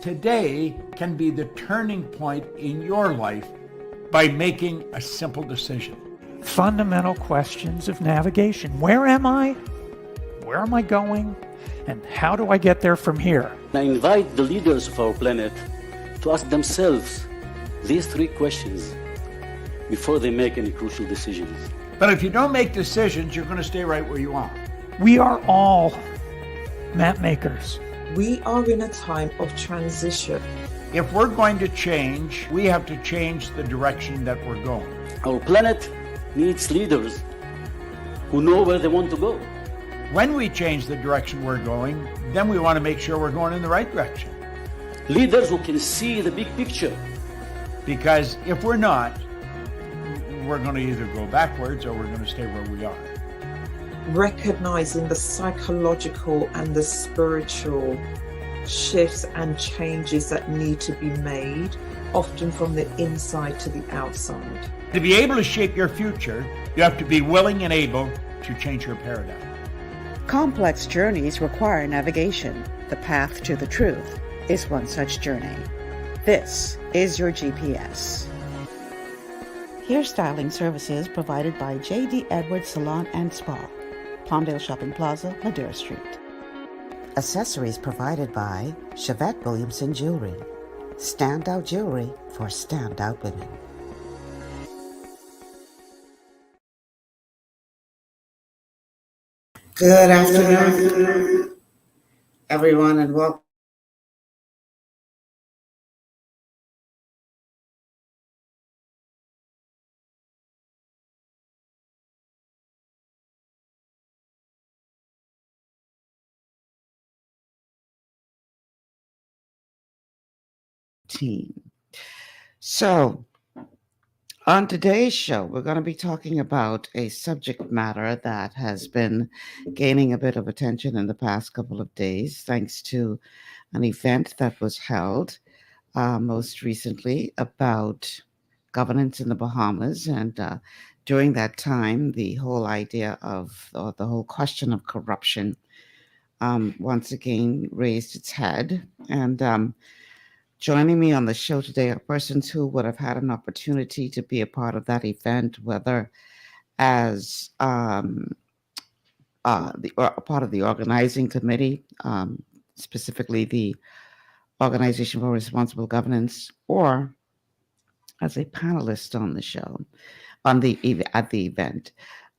Today can be the turning point in your life by making a simple decision. Fundamental questions of navigation. Where am I? Where am I going? And how do I get there from here? I invite the leaders of our planet to ask themselves these three questions before they make any crucial decisions. But if you don't make decisions, you're going to stay right where you are. We are all map makers. We are in a time of transition. If we're going to change, we have to change the direction that we're going. Our planet needs leaders who know where they want to go. When we change the direction we're going, then we want to make sure we're going in the right direction. Leaders who can see the big picture. Because if we're not, we're going to either go backwards or we're going to stay where we are. Recognizing the psychological and the spiritual shifts and changes that need to be made, often from the inside to the outside. To be able to shape your future, you have to be willing and able to change your paradigm. Complex journeys require navigation. The path to the truth is one such journey. This is your GPS. Hairstyling services provided by J.D. Edwards Salon and Spa, Palmdale Shopping Plaza, Madera Street. Accessories provided by Chevette Williamson Jewelry. Standout jewelry for standout women. Good afternoon, everyone, and welcome. So, on today's show, we're going to be talking about a subject matter that has been gaining a bit of attention in the past couple of days, thanks to an event that was held most recently about governance in the Bahamas. And during that time, the whole idea of, or the whole question of corruption once again raised its head. And joining me on the show today are persons who would have had an opportunity to be a part of that event, whether as a part of the organizing committee, specifically the Organization for Responsible Governance, or as a panelist on the show, at the event.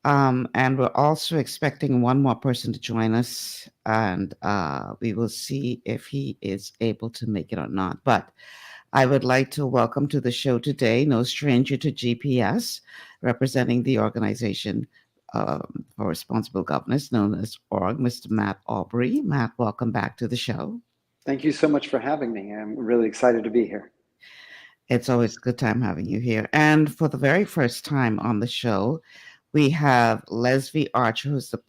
And we're also expecting one more person to join us, and we will see if he is able to make it or not. But I would like to welcome to the show today, no stranger to GPS, representing the Organization for Responsible Governance, known as ORG, Mr. Matt Aubry. Matt, welcome back to the show. Thank you so much for having me. I'm really excited to be here. It's always a good time having you here. And for the very first time on the show, we have Lesvie Archer, who's the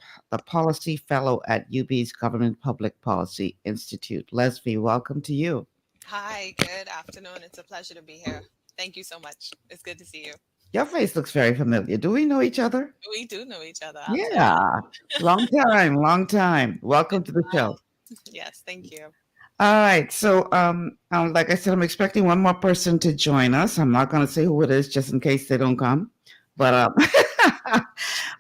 Policy Fellow at UB's Government Public Policy Institute. Lesvie, welcome to you. Hi, good afternoon. It's a pleasure to be here. Thank you so much. It's good to see you. Your face looks very familiar. Do we know each other? We do know each other. Yeah, long time. Welcome to the show. Yes, thank you. All right, so like I said, I'm expecting one more person to join us. I'm not going to say who it is just in case they don't come, but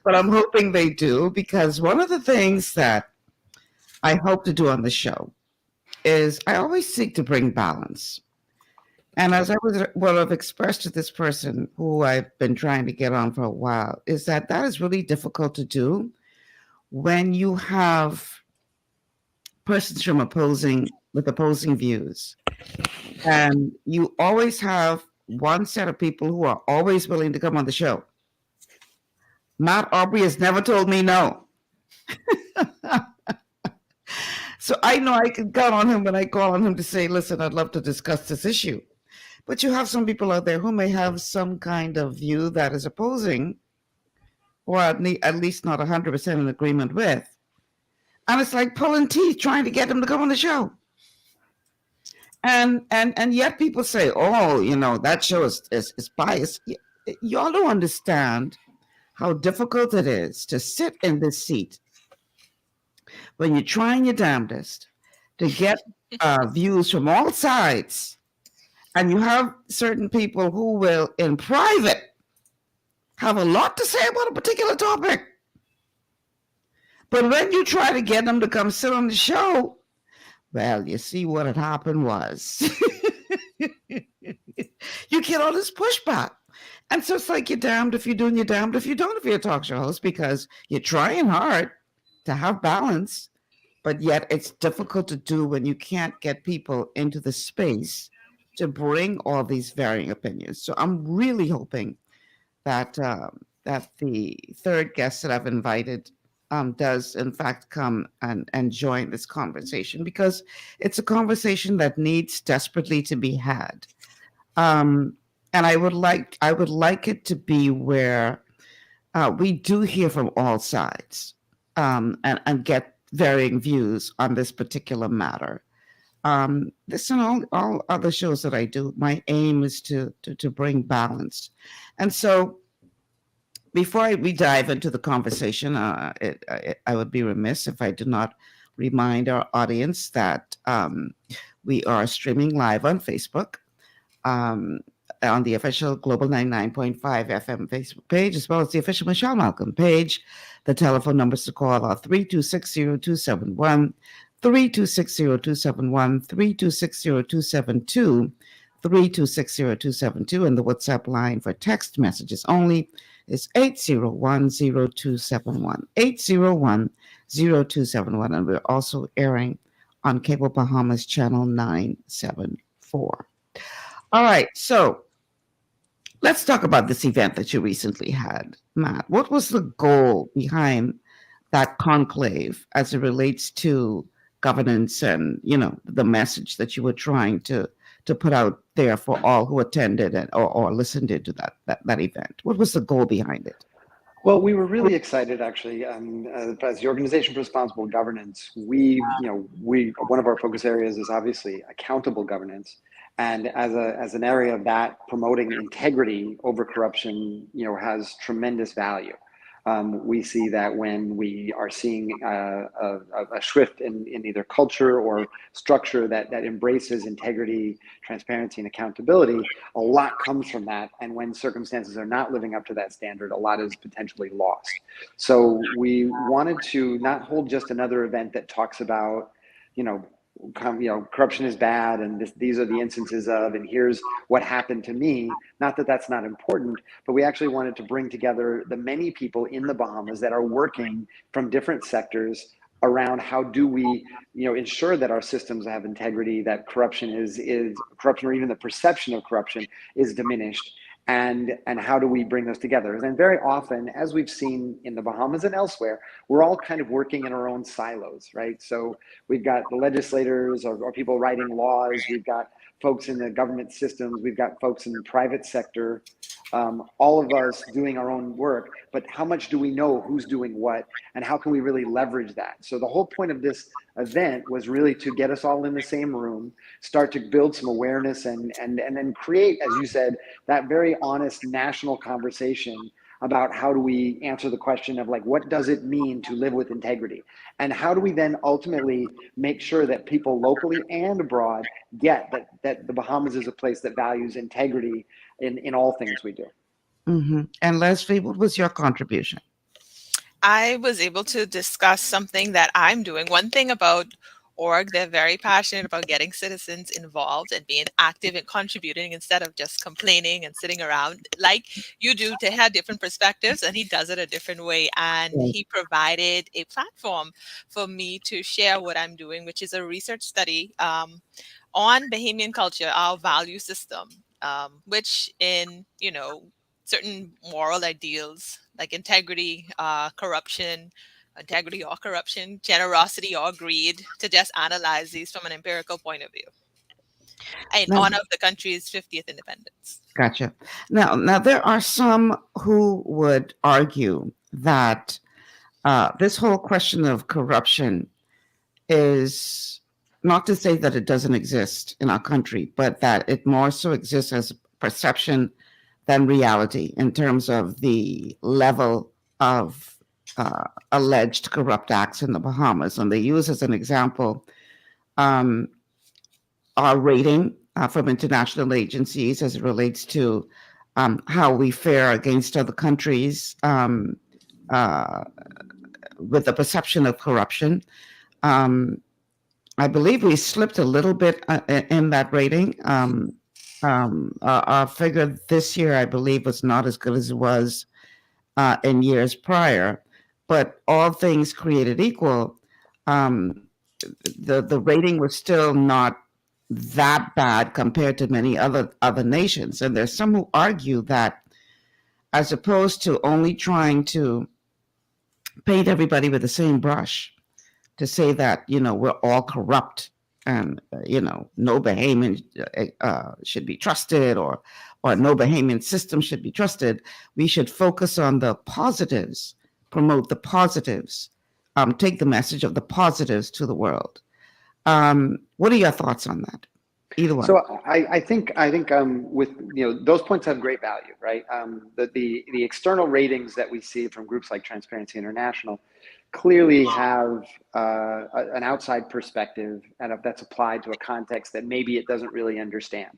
but I'm hoping they do, because one of the things that I hope to do on the show is I always seek to bring balance. And as I have expressed to this person who I've been trying to get on for a while, is that is really difficult to do when you have persons from opposing views. And you always have one set of people who are always willing to come on the show. Matt Aubry has never told me no. So I know I can count on him when I call on him to say, listen, I'd love to discuss this issue. But you have some people out there who may have some kind of view that is opposing, or at least not 100% in agreement with. And it's like pulling teeth trying to get them to come on the show. And yet people say, oh, that show is biased. Y'all don't understand how difficult it is to sit in this seat when you're trying your damnedest to get views from all sides. And you have certain people who will, in private, have a lot to say about a particular topic. But when you try to get them to come sit on the show, well, you see what had happened was you get all this pushback. And so it's like you're damned if you do and you're damned if you don't if you're a talk show host, because you're trying hard to have balance, but yet it's difficult to do when you can't get people into the space to bring all these varying opinions. So I'm really hoping that that the third guest that I've invited does in fact come and join this conversation, because it's a conversation that needs desperately to be had. And I would like it to be where we do hear from all sides, and get varying views on this particular matter. This and all other shows that I do, my aim is to bring balance. And so before we dive into the conversation, I would be remiss if I did not remind our audience that we are streaming live on Facebook, on the official Global 99.5 FM Facebook page, as well as the official Michelle Malcolm page. The telephone numbers to call are 3260271, 3260271, 3260272, 3260272, and the WhatsApp line for text messages only is 8010271, 8010271, and we're also airing on Cable Bahamas channel 974. All right, so let's talk about this event that you recently had, Matt. What was the goal behind that conclave as it relates to governance and, the message that you were trying to put out there for all who attended or listened into that event? What was the goal behind it? Well, we were really excited, actually. As the Organization for Responsible Governance, one of our focus areas is obviously accountable governance. And as an area of that, promoting integrity over corruption, has tremendous value. We see that when we are seeing a shift in either culture or structure that embraces integrity, transparency, and accountability, a lot comes from that. And when circumstances are not living up to that standard, a lot is potentially lost. So we wanted to not hold just another event that talks about, corruption is bad, and these are the instances of, and here's what happened to me. Not that that's not important, but we actually wanted to bring together the many people in the Bahamas that are working from different sectors around how do we, ensure that our systems have integrity, that corruption is corruption, or even the perception of corruption is diminished. And how do we bring those together? And very often, as we've seen in the Bahamas and elsewhere, we're all kind of working in our own silos, right? So we've got the legislators or people writing laws, we've got folks in the government systems, we've got folks in the private sector, all of us doing our own work, but how much do we know who's doing what, and how can we really leverage that? So the whole point of this event was really to get us all in the same room, start to build some awareness, and then create, as you said, that very honest national conversation about how do we answer the question of, like, what does it mean to live with integrity? And how do we then ultimately make sure that people locally and abroad get that the Bahamas is a place that values integrity in all things we do. Mm-hmm. And Lesvie, what was your contribution? I was able to discuss something that I'm doing. One thing about org, they're very passionate about getting citizens involved and being active and contributing instead of just complaining and sitting around like you do, to have different perspectives, and he does it a different way. And he provided a platform for me to share what I'm doing, which is a research study on Bahamian culture, our value system, which in, certain moral ideals like integrity, integrity or corruption, generosity or greed, to just analyze these from an empirical point of view in honor of the country's 50th independence. Gotcha. Now there are some who would argue that this whole question of corruption is not to say that it doesn't exist in our country, but that it more so exists as perception than reality in terms of the level of alleged corrupt acts in the Bahamas. And they use as an example um, our rating from international agencies as it relates to how we fare against other countries with the perception of corruption. I believe we slipped a little bit in that rating. Our figure this year, I believe, was not as good as it was in years prior. But all things created equal, the rating was still not that bad compared to many other nations. And there's some who argue that as opposed to only trying to paint everybody with the same brush, to say that we're all corrupt and no Bahamian should be trusted, or no Bahamian system should be trusted. We should focus on the positives, promote the positives, take the message of the positives to the world. What are your thoughts on that? Either one. So I think with those points have great value, right? The external ratings that we see from groups like Transparency International clearly have an outside perspective, and that's applied to a context that maybe it doesn't really understand.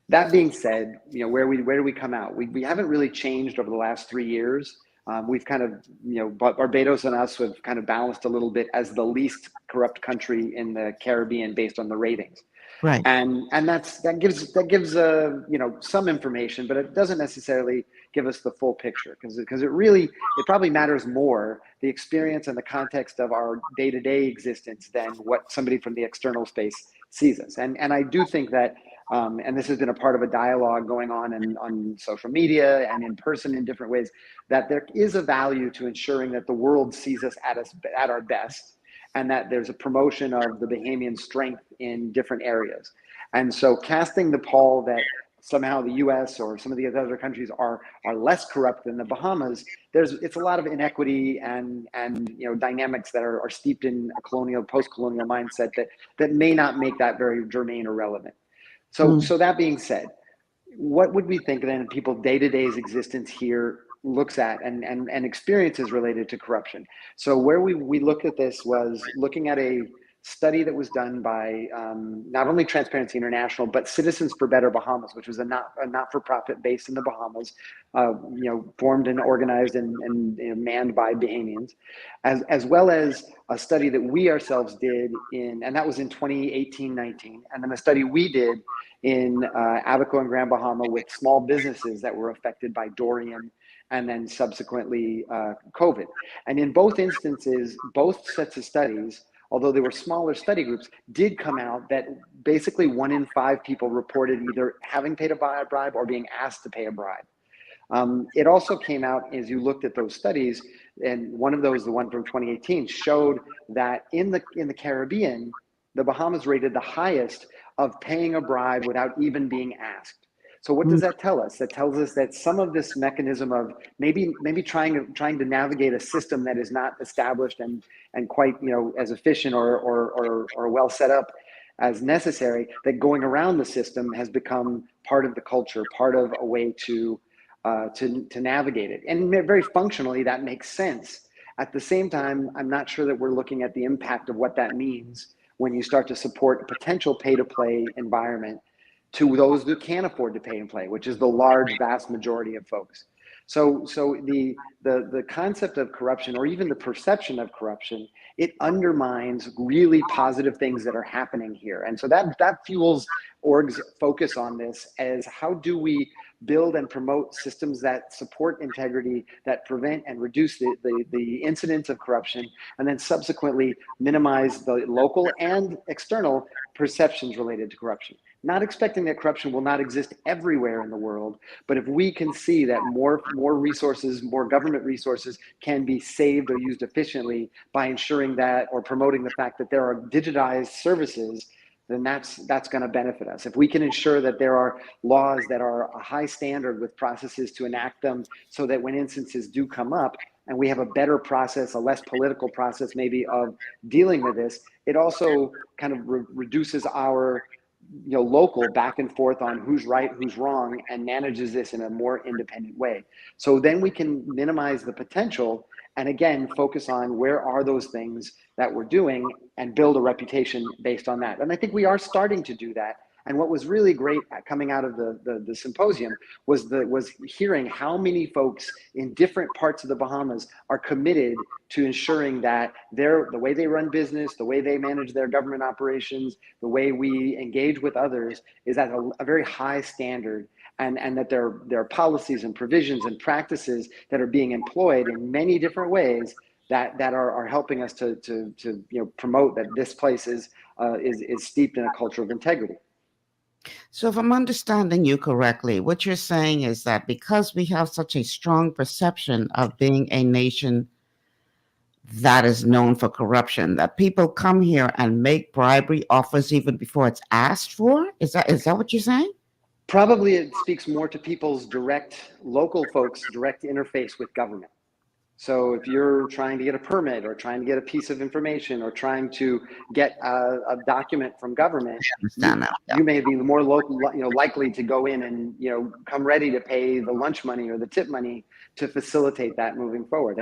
That being said, where do we come out? We haven't really changed over the last 3 years. We've kind of, Barbados and us have kind of balanced a little bit as the least corrupt country in the Caribbean based on the ratings. Right. And that gives some information, but it doesn't necessarily give us the full picture, because it probably matters more the experience and the context of our day-to-day existence than what somebody from the external space sees us. And I do think that, and this has been a part of a dialogue going on social media and in person in different ways, that there is a value to ensuring that the world sees us at our best, and that there's a promotion of the Bahamian strength in different areas. And so casting the pall that somehow the US or some of the other countries are less corrupt than the Bahamas, it's a lot of inequity and dynamics that are steeped in a post-colonial mindset that may not make that very germane or relevant. So that being said, what would we think then people's day-to-day's existence here looks at and experiences related to corruption? So where we looked at this was looking at a study that was done by not only Transparency International, but Citizens for Better Bahamas, which was a not-for-profit based in the Bahamas, formed and organized and manned by Bahamians, as well as a study that we ourselves did and that was in 2018-19, and then a study we did in Abaco and Grand Bahama with small businesses that were affected by Dorian and then subsequently COVID. And in both instances, both sets of studies, although they were smaller study groups, did come out that basically 1 in 5 people reported either having paid a bribe or being asked to pay a bribe. It also came out as you looked at those studies, and one of those, the one from 2018, showed that in the Caribbean, the Bahamas rated the highest of paying a bribe without even being asked. So what does that tell us? That tells us that some of this mechanism of maybe trying to navigate a system that is not established and quite as efficient or well set up as necessary, that going around the system has become part of the culture, part of a way to navigate it. And very functionally, that makes sense. At the same time, I'm not sure that we're looking at the impact of what that means when you start to support a potential pay-to-play environment to those who can't afford to pay and play, which is the large, vast majority of folks. So the concept of corruption, or even the perception of corruption, it undermines really positive things that are happening here. And so that fuels org's focus on this as how do we build and promote systems that support integrity, that prevent and reduce the incidence of corruption, and then subsequently minimize the local and external perceptions related to corruption. Not expecting that corruption will not exist everywhere in the world, but if we can see that more resources, more government resources can be saved or used efficiently by ensuring that, or promoting the fact that there are digitized services, then that's going to benefit us. If we can ensure that there are laws that are a high standard with processes to enact them so that when instances do come up and we have a better process, a less political process maybe of dealing with this, it also kind of reduces our local back and forth on who's right, who's wrong, and manages this in a more independent way. So then we can minimize the potential and again, focus on where are those things that we're doing and build a reputation based on that. And I think we are starting to do that. And what was really great coming out of the symposium was hearing how many folks in different parts of the Bahamas are committed to ensuring that the way they run business, the way they manage their government operations, the way we engage with others is at a very high standard. And that there are policies and provisions and practices that are being employed in many different ways that are helping us to promote that this place is steeped in a culture of integrity. So if I'm understanding you correctly, what you're saying is that because we have such a strong perception of being a nation that is known for corruption, that people come here and make bribery offers even before it's asked for? Is that what you're saying? Probably it speaks more to people's local folks' direct interface with government. So if you're trying to get a permit or trying to get a piece of information or trying to get a document from government, you may be more likely to go in and come ready to pay the lunch money or the tip money to facilitate that moving forward.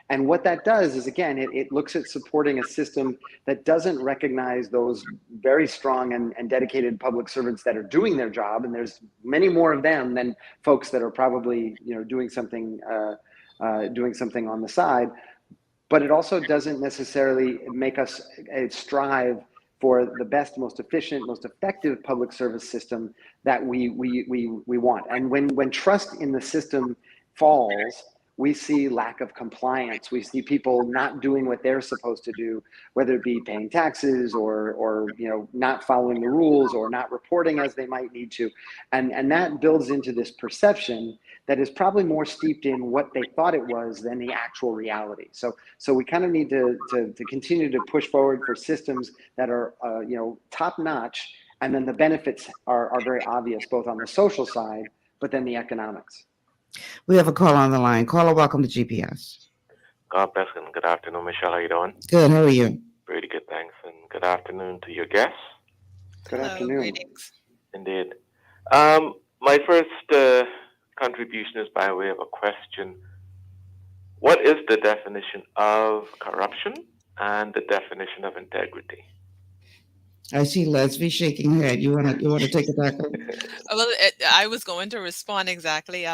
And what that does is, again, it looks at supporting a system that doesn't recognize those very strong and dedicated public servants that are doing their job, and there's many more of them than folks that are probably doing something on the side, but it also doesn't necessarily make us strive for the best, most efficient, most effective public service system that we want. And when trust in the system falls, we see lack of compliance. We see people not doing what they're supposed to do, whether it be paying taxes or not following the rules or not reporting as they might need to. And that builds into this perception that is probably more steeped in what they thought it was than the actual reality. So we kind of need to continue to push forward for systems that are top notch, and then the benefits are very obvious both on the social side, but then the economics. We have a call on the line. Caller, welcome to GPS. God bless and good afternoon, Michelle. How you doing? Good. How are you? Pretty good, thanks. And good afternoon to your guests. Good afternoon. Greetings. Indeed. My first contribution is by way of a question. What is the definition of corruption and the definition of integrity? I see Lesvie shaking her head. You want to take it back? Well, I was going to respond exactly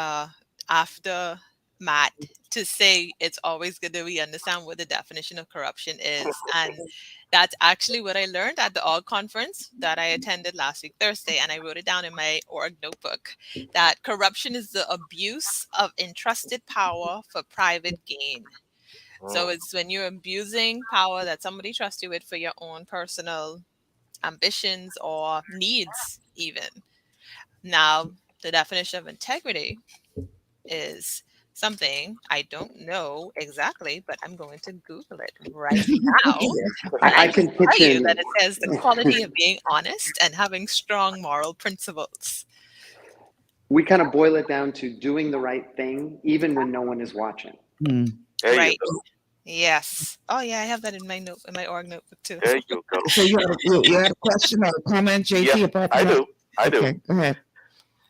after Matt to say it's always good that we understand what the definition of corruption is. And that's actually what I learned at the org conference that I attended last week, Thursday. And I wrote it down in my org notebook, that corruption is the abuse of entrusted power for private gain. So it's when you're abusing power that somebody trusts you with for your own personal ambitions or needs even. Now, the definition of integrity is something I don't know exactly, but I'm going to Google it right now. I can tell you that it says the quality of being honest and having strong moral principles. We kind of boil it down to doing the right thing, even when no one is watching. Right. Yes. Oh, yeah. I have that in my org notebook too. There you go. So you had a question or a comment, JT? Yeah, about I that? do. Okay, go ahead.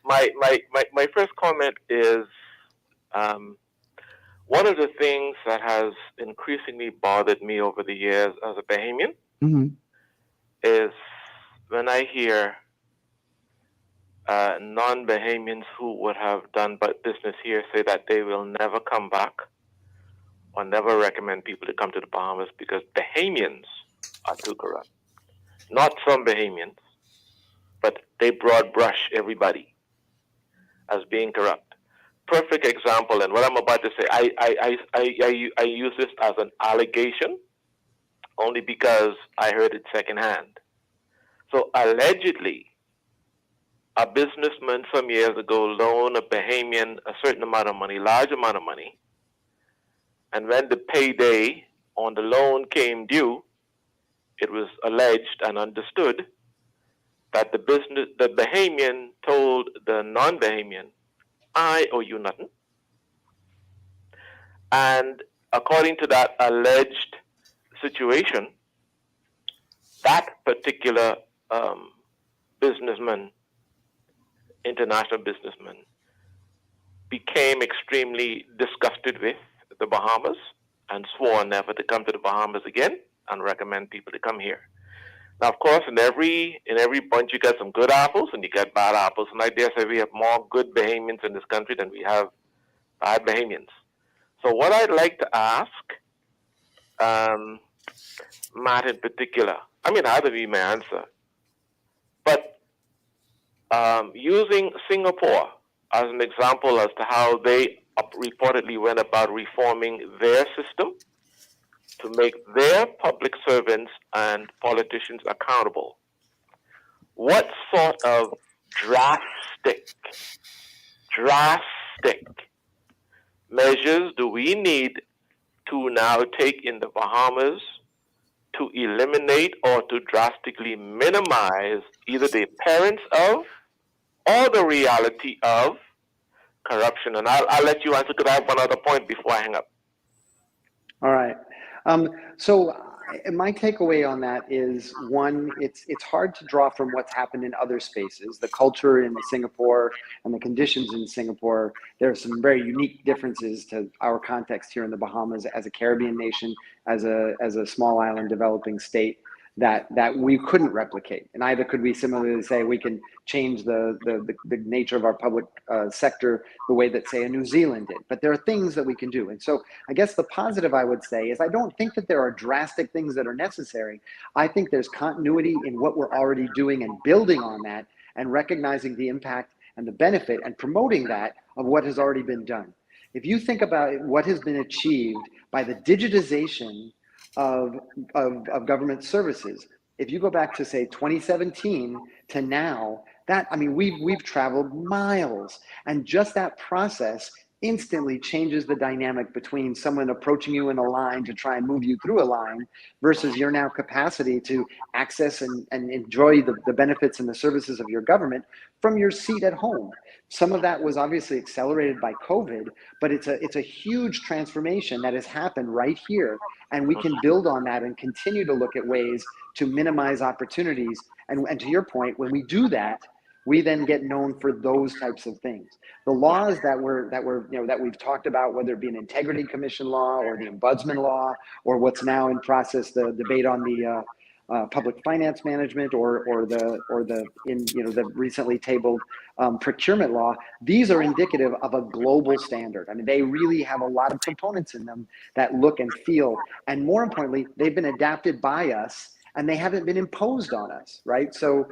My first comment is one of the things that has increasingly bothered me over the years as a Bahamian is when I hear non-Bahamians who would have done business here say that they will never come back or never recommend people to come to the Bahamas because Bahamians are too corrupt. Not some Bahamians, but they broad brush everybody as being corrupt. Perfect example, and what I'm about to say, I use this as an allegation only because I heard it secondhand. So allegedly, a businessman some years ago loaned a Bahamian a certain amount of money, large amount of money, and when the payday on the loan came due, it was alleged and understood that the Bahamian told the non-Bahamian, I owe you nothing. And according to that alleged situation, that particular businessman, international businessman, became extremely disgusted with the Bahamas and swore never to come to the Bahamas again and recommend people to come here. Now, of course, in every bunch you get some good apples and you get bad apples, and I dare say we have more good Bahamians in this country than we have bad Bahamians. So what I'd like to ask Matt in particular, I mean, either of you may answer, but using Singapore as an example as to how they reportedly went about reforming their system to make their public servants and politicians accountable. What sort of drastic measures do we need to now take in the Bahamas to eliminate or to drastically minimize either the appearance of or the reality of corruption? And I'll let you answer because I have one other point before I hang up. All right. So my takeaway on that is, one, it's hard to draw from what's happened in other spaces. The culture in Singapore and the conditions in Singapore, there are some very unique differences to our context here in the Bahamas as a Caribbean nation, as a small island developing state that we couldn't replicate. And either could we similarly say we can change the nature of our public sector the way that, say, a New Zealand did. But there are things that we can do. And so I guess the positive I would say is I don't think that there are drastic things that are necessary. I think there's continuity in what we're already doing and building on that and recognizing the impact and the benefit and promoting that of what has already been done. If you think about what has been achieved by the digitization of government services, if you go back to, say, 2017 to now, that, I mean, we've traveled miles, and just that process instantly changes the dynamic between someone approaching you in a line to try and move you through a line versus your now capacity to access and enjoy the benefits and the services of your government from your seat at home. Some of that was obviously accelerated by COVID, but it's a huge transformation that has happened right here. And we can build on that and continue to look at ways to minimize opportunities. And to your point, when we do that, we then get known for those types of things. The laws that we've talked about, whether it be an integrity commission law or the ombudsman law, or what's now in process, the debate on the public finance management or the recently tabled procurement law, these are indicative of a global standard. I mean, they really have a lot of components in them that look and feel, and more importantly, they've been adapted by us and they haven't been imposed on us, right? So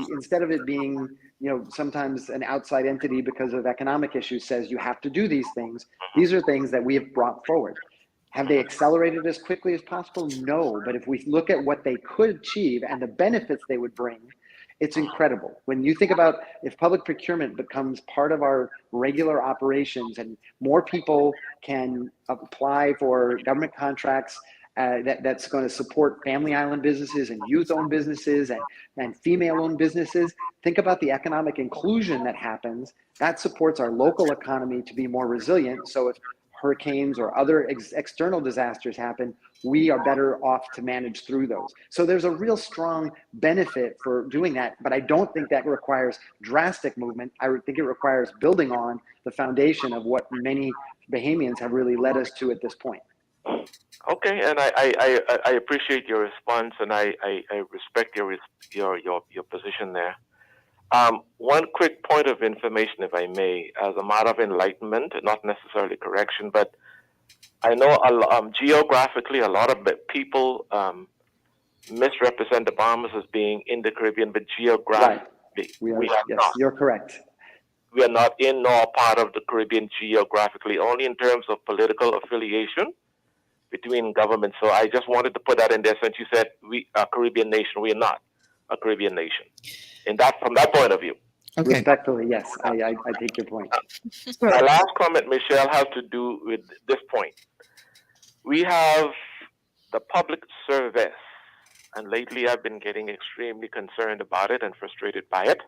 instead of it being, sometimes an outside entity because of economic issues says you have to do these things are things that we have brought forward. Have they accelerated as quickly as possible? No, but if we look at what they could achieve and the benefits they would bring, it's incredible. When you think about if public procurement becomes part of our regular operations and more people can apply for government contracts that's going to support family island businesses and youth-owned businesses and female-owned businesses, think about the economic inclusion that happens. That supports our local economy to be more resilient. So if hurricanes or other external disasters happen, we are better off to manage through those. So there's a real strong benefit for doing that, but I don't think that requires drastic movement. I think it requires building on the foundation of what many Bahamians have really led us to at this point. Okay, and I appreciate your response, and I respect your position there. One quick point of information, if I may, as a matter of enlightenment, not necessarily correction, but I know geographically a lot of people misrepresent the Bahamas as being in the Caribbean, but geographically, right. we are yes, not. You're correct. We are not in nor part of the Caribbean geographically, only in terms of political affiliation between governments. So I just wanted to put that in there since you said we are a Caribbean nation. We are not a Caribbean nation. From that point of view. Okay. Respectfully, yes, I take your point. My last comment, Michelle, has to do with this point. We have the public service, and lately I've been getting extremely concerned about it and frustrated by it.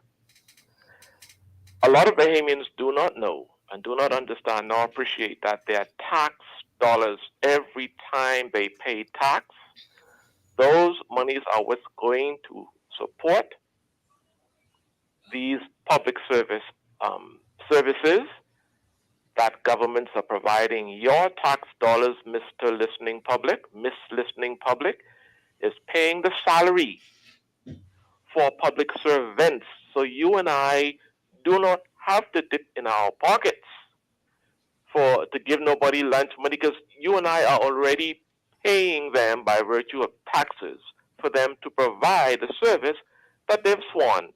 A lot of Bahamians do not know and do not understand nor appreciate that their tax dollars, every time they pay tax, those monies are what's going to support these public services that governments are providing your tax dollars, Mr. Listening Public, Miss Listening Public, is paying the salary for public servants. So you and I do not have to dip in our pockets to give nobody lunch money, because you and I are already paying them by virtue of taxes for them to provide a service that they've sworn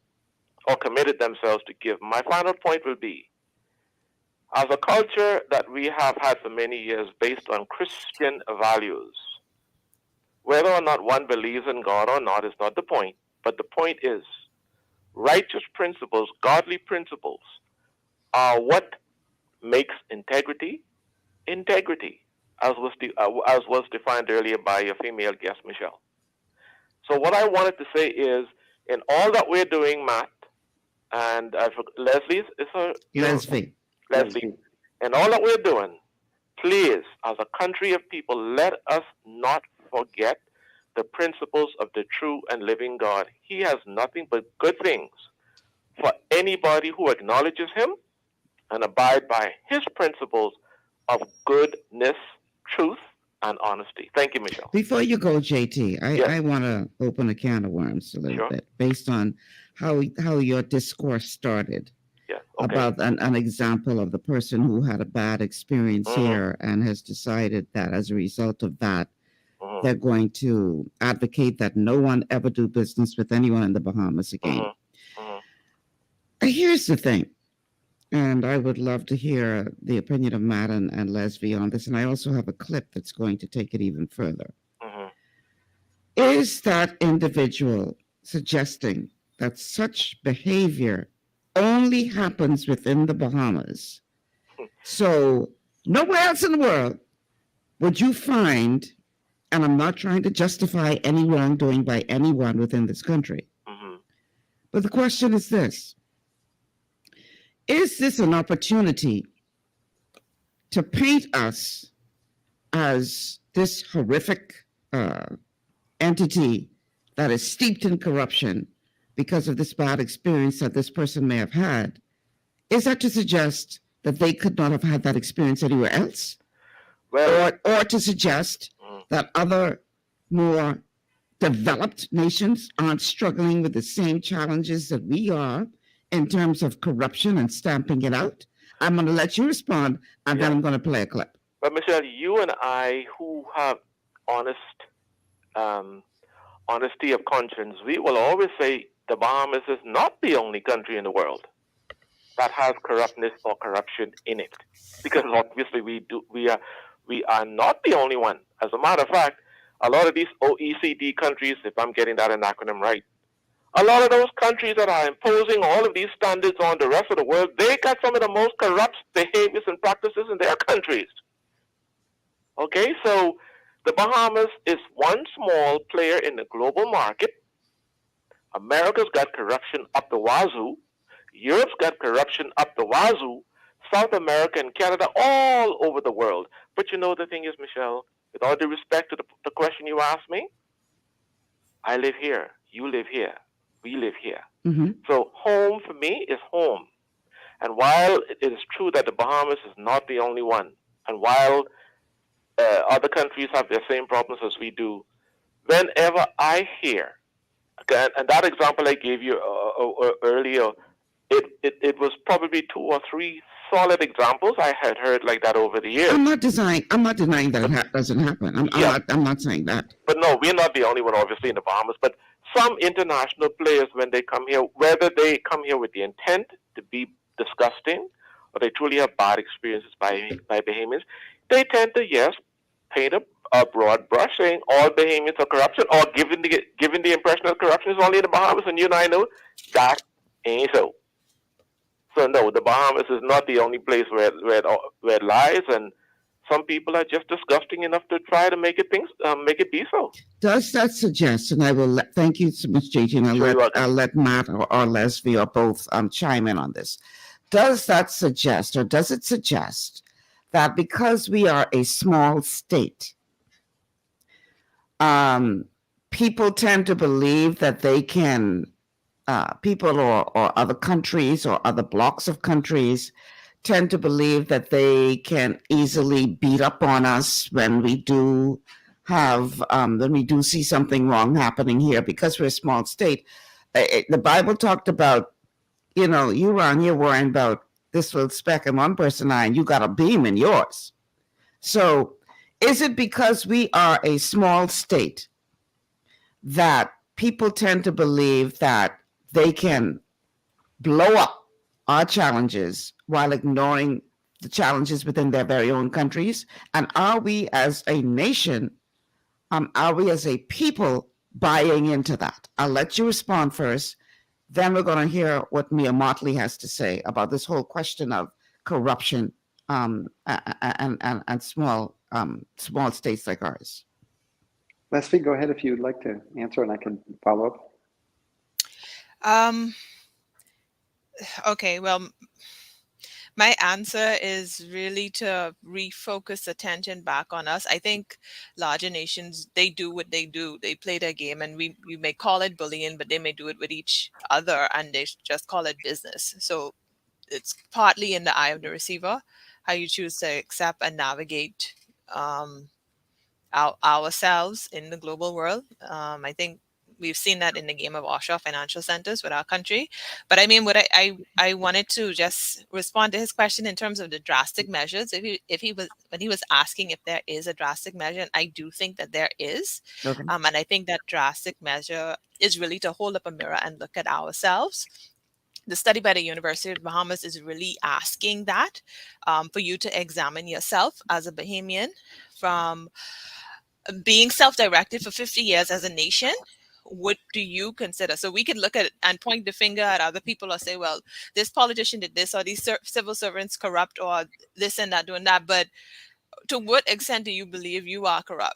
or committed themselves to give. My final point will be, as a culture that we have had for many years based on Christian values, whether or not one believes in God or not is not the point, but the point is righteous principles, godly principles, are what makes integrity, as was defined earlier by your female guest, Michelle. So what I wanted to say is, in all that we're doing, Matt, and Leslie, is her Lesvie. Leslie, and all that we're doing, please, as a country of people, let us not forget the principles of the true and living God. He has nothing but good things for anybody who acknowledges him and abide by his principles of goodness, truth, and honesty. Thank you, Michelle. Before you go, JT, I want to open a can of worms a little bit based on how your discourse started. Yeah, about an example of the person who had a bad experience here and has decided that as a result of that, they're going to advocate that no one ever do business with anyone in the Bahamas again. Here's the thing, and I would love to hear the opinion of Matt and Lesvie on this, and I also have a clip that's going to take it even further. Is that individual suggesting that such behavior only happens within the Bahamas? So nowhere else in the world would you find, and I'm not trying to justify any wrongdoing by anyone within this country, but the question is this: is this an opportunity to paint us as this horrific entity that is steeped in corruption because of this bad experience that this person may have had? Is that to suggest that they could not have had that experience anywhere else? Well, or to suggest that other more developed nations aren't struggling with the same challenges that we are in terms of corruption and stamping it out? I'm going to let you respond, and then I'm going to play a clip. But Michelle, you and I, who have honesty of conscience, we will always say the Bahamas is not the only country in the world that has corruptness or corruption in it, because obviously we are not the only one. As a matter of fact, a lot of these OECD countries, if I'm getting that acronym right, a lot of those countries that are imposing all of these standards on the rest of the world, they got some of the most corrupt behaviors and practices in their countries. Okay, so the Bahamas is one small player in the global market. America's got corruption up the wazoo. Europe's got corruption up the wazoo. South America and Canada, all over the world. But you know, the thing is, Michelle, with all due respect to the question you asked me, I live here, you live here, we live here. So home for me is home. And while it is true that the Bahamas is not the only one, and while other countries have their same problems as we do, whenever I hear, and that example I gave you earlier, it was probably 2 or 3 solid examples I had heard like that over the years. I'm not denying that it doesn't happen. I'm not saying that. But no, we're not the only one, obviously, in the Bahamas. But some international players, when they come here, whether they come here with the intent to be disgusting or they truly have bad experiences by Bahamians, they tend to, yes, paint a broad brush saying all Bahamians are corruption, or giving the impression that corruption is only in the Bahamas, and you and I know that ain't so. So no, the Bahamas is not the only place where it lies, and some people are just disgusting enough to try to make it be so. Does that suggest? And I will thank you so much, JT, and I'll let Matt or Lesvie or both chime in on this. Does that suggest, or does it suggest that because we are a small state, people tend to believe that they can, people or other countries or other blocks of countries tend to believe that they can easily beat up on us when we do see something wrong happening here, because we're a small state. The Bible talked about, you're worrying about this little speck in one person's eye, and you got a beam in yours. So is it because we are a small state that people tend to believe that they can blow up our challenges while ignoring the challenges within their very own countries? And are we as a nation, are we as a people buying into that? I'll let you respond first. Then we're going to hear what Mia Motley has to say about this whole question of corruption and small states like ours. Lesvie, go ahead if you'd like to answer, and I can follow up. Okay, well, my answer is really to refocus attention back on us. I think larger nations, they do what they do. They play their game, and we may call it bullying, but they may do it with each other, and they just call it business. So it's partly in the eye of the receiver, how you choose to accept and navigate ourselves in the global world. I think we've seen that in the game of offshore financial centers with our country. But I mean, what I wanted to just respond to his question in terms of the drastic measures. If he was asking if there is a drastic measure, and I do think that there is. Okay. And I think that drastic measure is really to hold up a mirror and look at ourselves. The study by the University of the Bahamas is really asking that for you to examine yourself as a Bahamian from being self-directed for 50 years as a nation. What do you consider? So we could look at it and point the finger at other people or say, well, this politician did this, or these civil servants corrupt, or this and that, doing that. But to what extent do you believe you are corrupt?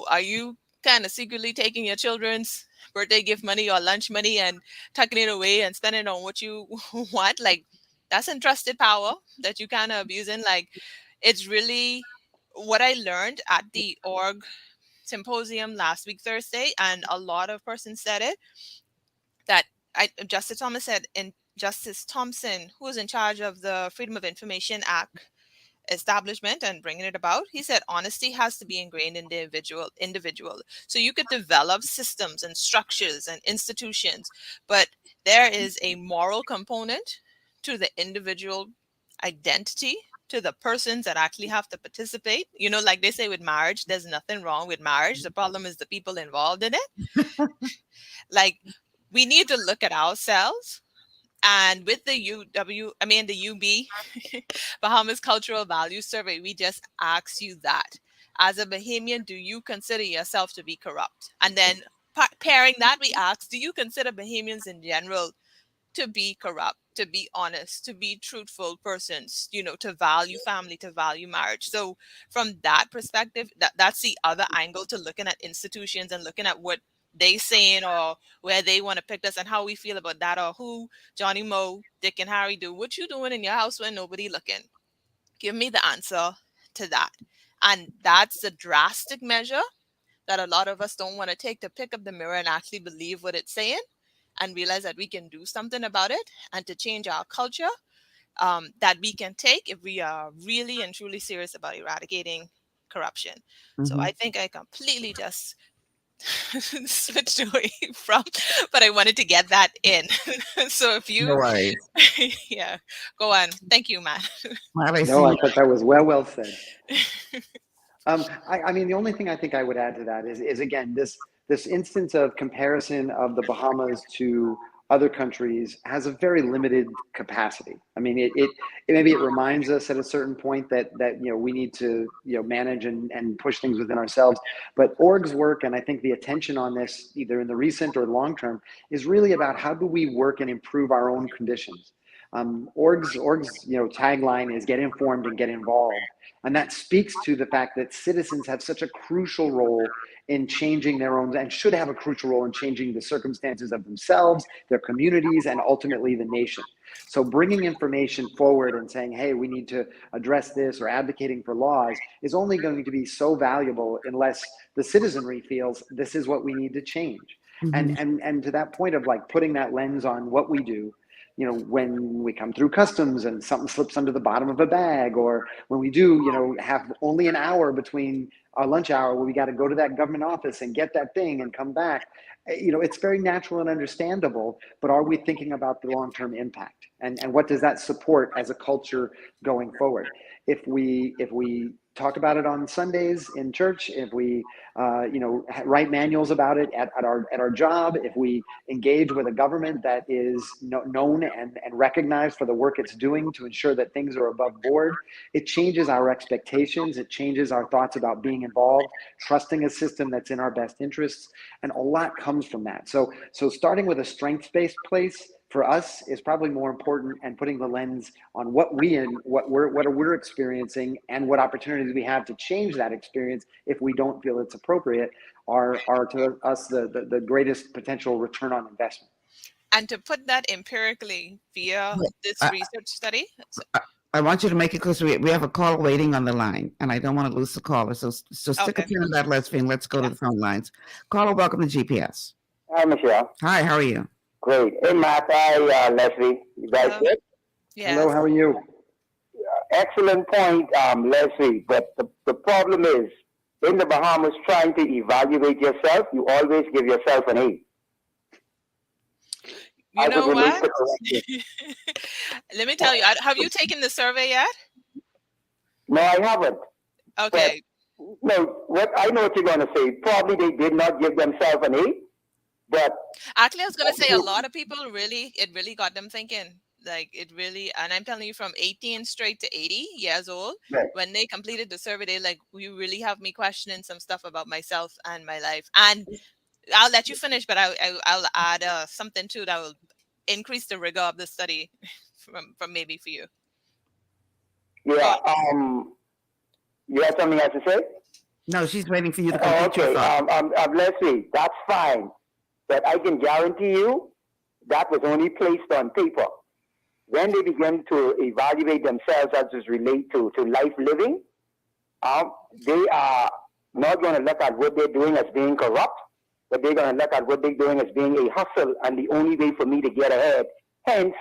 Are you kind of secretly taking your children's birthday gift money or lunch money and tucking it away and spending it on what you want? Like, that's entrusted power that you kind of abusing. Like, it's really what I learned at the org symposium last week, Thursday, and a lot of persons said it, that Justice Thomas said, and Justice Thompson, who was in charge of the Freedom of Information Act establishment and bringing it about, he said honesty has to be ingrained in the individual. So you could develop systems and structures and institutions, but there is a moral component to the individual identity, to the persons that actually have to participate. Like they say with marriage, there's nothing wrong with marriage. The problem is the people involved in it. Like, we need to look at ourselves. And with the UB Bahamas Cultural Values Survey, we just ask you that. As a Bahamian, do you consider yourself to be corrupt? And then pairing that, we ask, do you consider Bahamians in general to be corrupt, to be honest, to be truthful persons, to value family, to value marriage? So from that perspective, that's the other angle to looking at institutions and looking at what they saying or where they want to pick us and how we feel about that, or who Johnny, Mo, Dick, and Harry do. What you doing in your house when nobody looking? Give me the answer to that. And that's the drastic measure that a lot of us don't want to take, to pick up the mirror and actually believe what it's saying and realize that we can do something about it, and to change our culture that we can take if we are really and truly serious about eradicating corruption. Mm-hmm. So I think I completely just switched away from, but I wanted to get that in. So if you, no worries. Yeah, go on. Thank you, Matt. No, I thought that was well said. I mean, the only thing I think I would add to that is again, this instance of comparison of the Bahamas to other countries has a very limited capacity. I mean, it maybe it reminds us at a certain point that we need to manage and push things within ourselves. But org's work, and I think the attention on this, either in the recent or long term, is really about how do we work and improve our own conditions. Org's tagline is get informed and get involved. And that speaks to the fact that citizens have such a crucial role in changing their own, and should have a crucial role in changing the circumstances of themselves, their communities, and ultimately the nation. So bringing information forward and saying, hey, we need to address this, or advocating for laws, is only going to be so valuable unless the citizenry feels this is what we need to change. Mm-hmm. And to that point of like putting that lens on what we do, when we come through customs and something slips under the bottom of a bag, or when we do, have only an hour between our lunch hour where we got to go to that government office and get that thing and come back. It's very natural and understandable, but are we thinking about the long-term impact? And what does that support as a culture going forward? If we talk about it on Sundays in church, if we write manuals about it at our job, if we engage with a government that is known and recognized for the work it's doing to ensure that things are above board, it changes our expectations, it changes our thoughts about being involved, trusting a system that's in our best interests, and a lot comes from that. So starting with a strengths-based place for us is probably more important, and putting the lens on what we're experiencing and what opportunities we have to change that experience if we don't feel it's appropriate are to us the greatest potential return on investment. And to put that empirically via this research study. I want you to make it clear. We have a call waiting on the line, and I don't want to lose the caller. So stick a pin in that, Lesvie, and let's go to the phone lines. Caller, welcome to GPS. Hi, Michelle. Hi, how are you? Great. Hey, Matt. Hi, Lesvie. You guys good? Yes. Hello, how are you? Excellent point, Lesvie. But the problem is, in the Bahamas, trying to evaluate yourself, you always give yourself an A. You know what? Let me tell you, have you taken the survey yet? No, I haven't. Okay. But I know what you're going to say. Probably they did not give themselves an A. But actually, I was going to say a lot of people it really got them thinking. Like it really, and I'm telling you, from 18 straight to 80 years old, right. When they completed the survey, they you really have me questioning some stuff about myself and my life. And I'll let you finish, but I'll add something too that will increase the rigor of the study from maybe for you. Yeah. You have something else to say? No, she's waiting for you to complete your thought. Leslie, that's fine. But I can guarantee you that was only placed on paper. When they begin to evaluate themselves as it relates to life living, they are not going to look at what they're doing as being corrupt, but they're going to look at what they're doing as being a hustle and the only way for me to get ahead. Hence,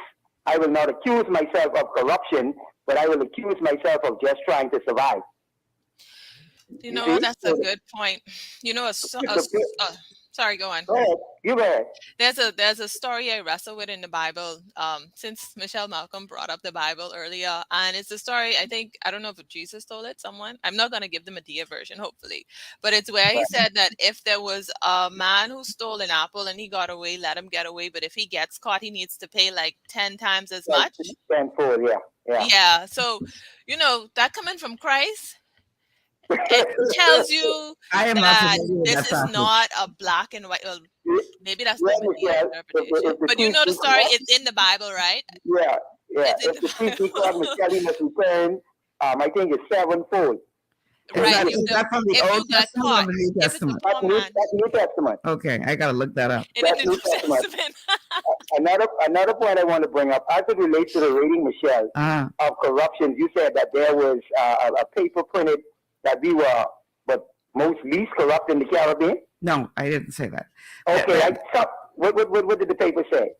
I will not accuse myself of corruption, but I will accuse myself of just trying to survive. That's a good point. Sorry, go on. Go ahead. You go ahead. There's a story I wrestle with in the Bible. Since Michelle Malcolm brought up the Bible earlier, and it's a story. I don't know if Jesus told it. Someone. I'm not going to give them a dear version, hopefully, but it's where he said that if there was a man who stole an apple and he got away, let him get away. But if he gets caught, he needs to pay like 10 times as much. 10-fold, yeah. Yeah. So, that coming from Christ. It tells you that this is not a black and white. Well, maybe that's not the interpretation. But the story is in the Bible, right? Yeah. If the thief must telling us return, I think it's 7-fold. Right. Is that from the Old Testament or the New Testament? That's New Testament. Okay, I gotta look that up. That's New Testament. Another point I want to bring up, as it relates to the rating, Michelle, of corruption, you said that there was a paper printed that we were the most least corrupt in the Caribbean? No, I didn't say that. Okay, what did the paper say?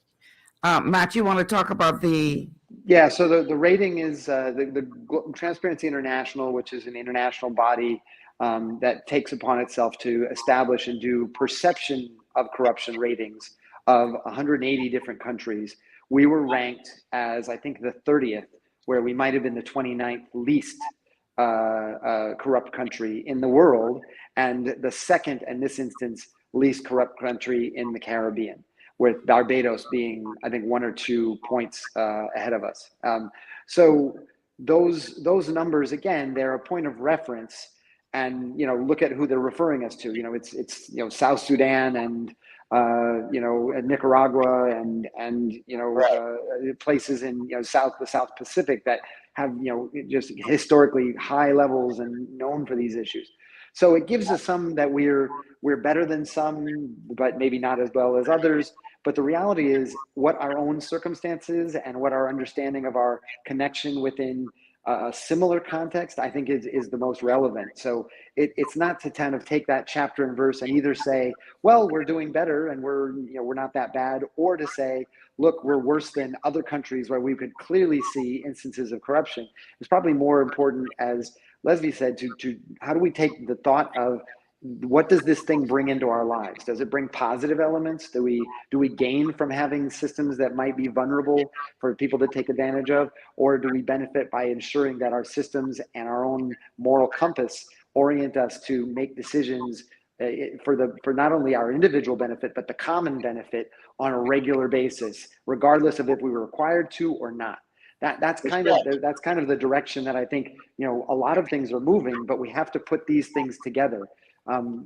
Matt, you want to talk about the... Yeah, so the rating is the Transparency International, which is an international body that takes upon itself to establish and do perception of corruption ratings of 180 different countries. We were ranked as, I think, the 30th, where we might have been the 29th least corrupt country in the world, and the second, in this instance, least corrupt country in the Caribbean, with Barbados being, I think, 1 or 2 points ahead of us. So those numbers, again, they're a point of reference, and look at who they're referring us to. It's South Sudan and Nicaragua and places in the South Pacific that have just historically high levels and known for these issues. So it gives us some that we're better than some, but maybe not as well as others. But the reality is what our own circumstances and what our understanding of our connection within a similar context, I think is the most relevant. So it's not to kind of take that chapter and verse and either say, well, we're doing better and we're not that bad, or to say, look, we're worse than other countries where we could clearly see instances of corruption. It's probably more important, as Lesvie said, to how do we take the thought of what does this thing bring into our lives? Does it bring positive elements? Do we gain from having systems that might be vulnerable for people to take advantage of? Or do we benefit by ensuring that our systems and our own moral compass orient us to make decisions for not only our individual benefit, but the common benefit on a regular basis, regardless of if we were required to or not? That's kind of the direction that I think, a lot of things are moving, but we have to put these things together.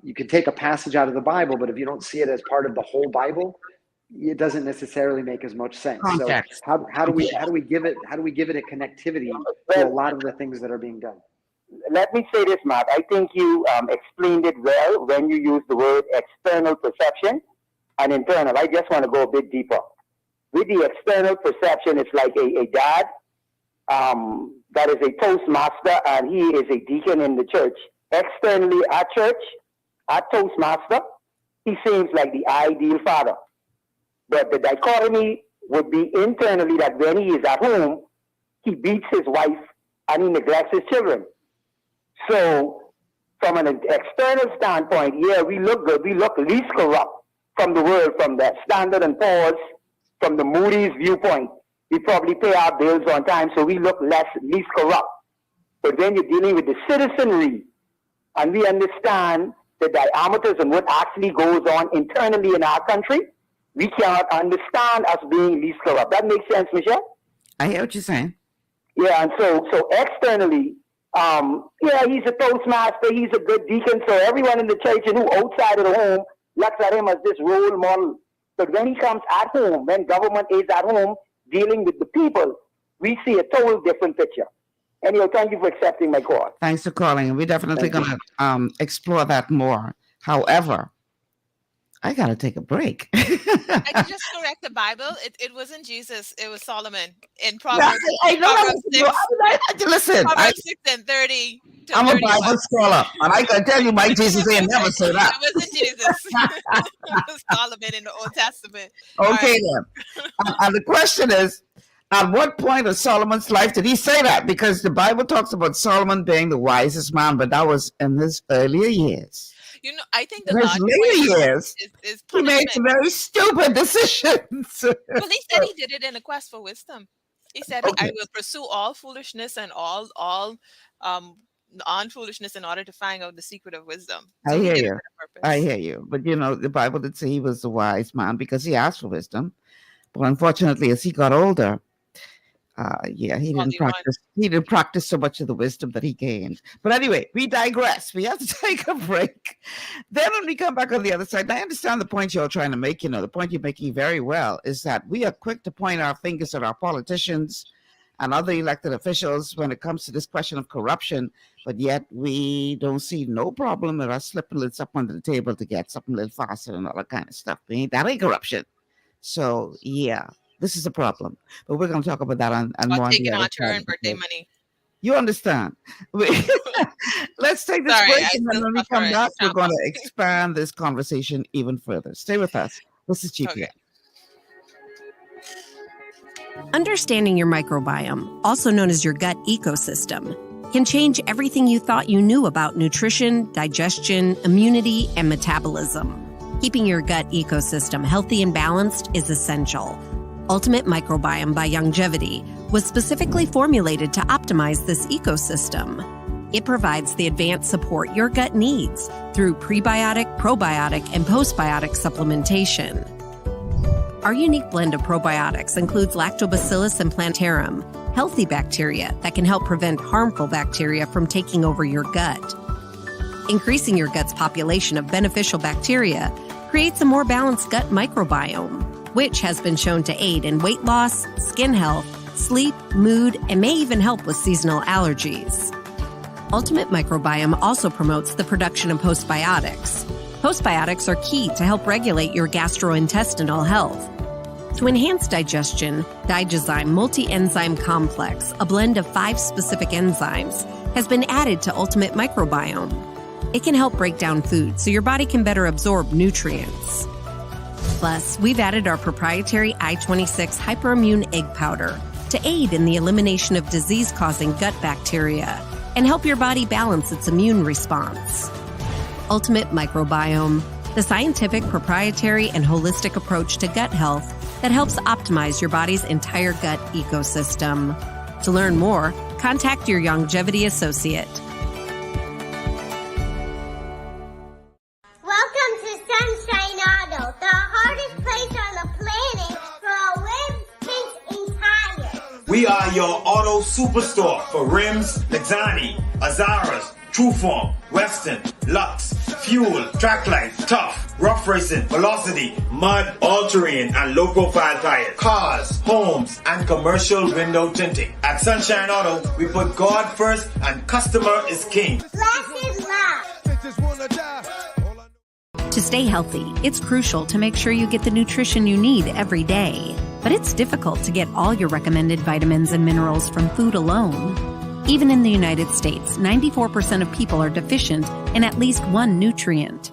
You can take a passage out of the Bible, but if you don't see it as part of the whole Bible, it doesn't necessarily make as much sense. Context. So how do we give it a connectivity to a lot of the things that are being done? Let me say this, Matt. I think you explained it well when you used the word external perception and internal. I just want to go a bit deeper. With the external perception, it's like a dad that is a Toastmaster and he is a deacon in the church. Externally at church, at Toastmaster, he seems like the ideal father. But the dichotomy would be internally that when he is at home, he beats his wife and he neglects his children. So from an external standpoint, yeah, we look good. We look least corrupt from the world, from the Standard & Poor's, from the Moody's viewpoint. We probably pay our bills on time, so we look least corrupt. But when you're dealing with the citizenry, and we understand the diameters and what actually goes on internally in our country, we cannot understand us being least corrupt. That makes sense, Michelle? I hear what you're saying. Yeah, and so externally, he's a Toastmaster, he's a good deacon, so everyone in the church and who outside of the home looks at him as this role model. But when he comes at home, when government is at home dealing with the people, we see a total different picture. Anyway, thank you for accepting my call. Thanks for calling. And we're definitely going to explore that more. However, I got to take a break. I can just correct the Bible. It wasn't Jesus. It was Solomon in Proverbs. Listen, Proverbs 6 and 30. I'm a Bible scholar, and I can tell you, my Jesus ain't never say that. It wasn't Jesus. It was Solomon in the Old Testament. Okay, then. And the question is, at what point of Solomon's life did he say that? Because the Bible talks about Solomon being the wisest man, but that was in his earlier years. I think the in his later years, is he made some very stupid decisions. Well, he said he did it in a quest for wisdom. He said, I will pursue all foolishness and all non-foolishness in order to find out the secret of wisdom. So I hear you. But, the Bible did say he was the wise man because he asked for wisdom. But unfortunately, as he got older, he didn't practice so much of the wisdom that he gained. But anyway, we digress. We have to take a break. Then when we come back on the other side, I understand the point you're trying to make. The point you're making very well is that we are quick to point our fingers at our politicians and other elected officials when it comes to this question of corruption, but yet we don't see no problem with us slipping little something under the table to get something a little faster and all that kind of stuff. That ain't corruption. So, yeah. This is a problem, but we're going to talk about that and more. Taking on to earn birthday money. You understand? Let's take this break, and then when we come back, we're going to expand this conversation even further. Stay with us. This is GPA. Okay. Understanding your microbiome, also known as your gut ecosystem, can change everything you thought you knew about nutrition, digestion, immunity, and metabolism. Keeping your gut ecosystem healthy and balanced is essential. Ultimate Microbiome by Longevity was specifically formulated to optimize this ecosystem. It provides the advanced support your gut needs through prebiotic, probiotic, and postbiotic supplementation. Our unique blend of probiotics includes Lactobacillus and Plantarum, healthy bacteria that can help prevent harmful bacteria from taking over your gut. Increasing your gut's population of beneficial bacteria creates a more balanced gut microbiome, which has been shown to aid in weight loss, skin health, sleep, mood, and may even help with seasonal allergies. Ultimate Microbiome also promotes the production of postbiotics. Postbiotics are key to help regulate your gastrointestinal health. To enhance digestion, Digizyme Multi-Enzyme Complex, a blend of 5 specific enzymes, has been added to Ultimate Microbiome. It can help break down food so your body can better absorb nutrients. Plus, we've added our proprietary I-26 hyperimmune egg powder to aid in the elimination of disease-causing gut bacteria and help your body balance its immune response. Ultimate Microbiome, the scientific, proprietary, and holistic approach to gut health that helps optimize your body's entire gut ecosystem. To learn more, contact your longevity associate. Welcome to Sunshine Auto, the hardest place on the planet for a rims, paints, and tires. We are your auto superstore for rims, Lexani, Azaras, Trueform, Western, Lux, Fuel, Tracklight, Tough, Rough Racing, Velocity, Mud, All-Terrain, and low-profile tires, cars, homes, and commercial window tinting. At Sunshine Auto, we put God first and customer is king. Blessed love. To stay healthy, it's crucial to make sure you get the nutrition you need every day. But it's difficult to get all your recommended vitamins and minerals from food alone. Even in the United States, 94% of people are deficient in at least one nutrient.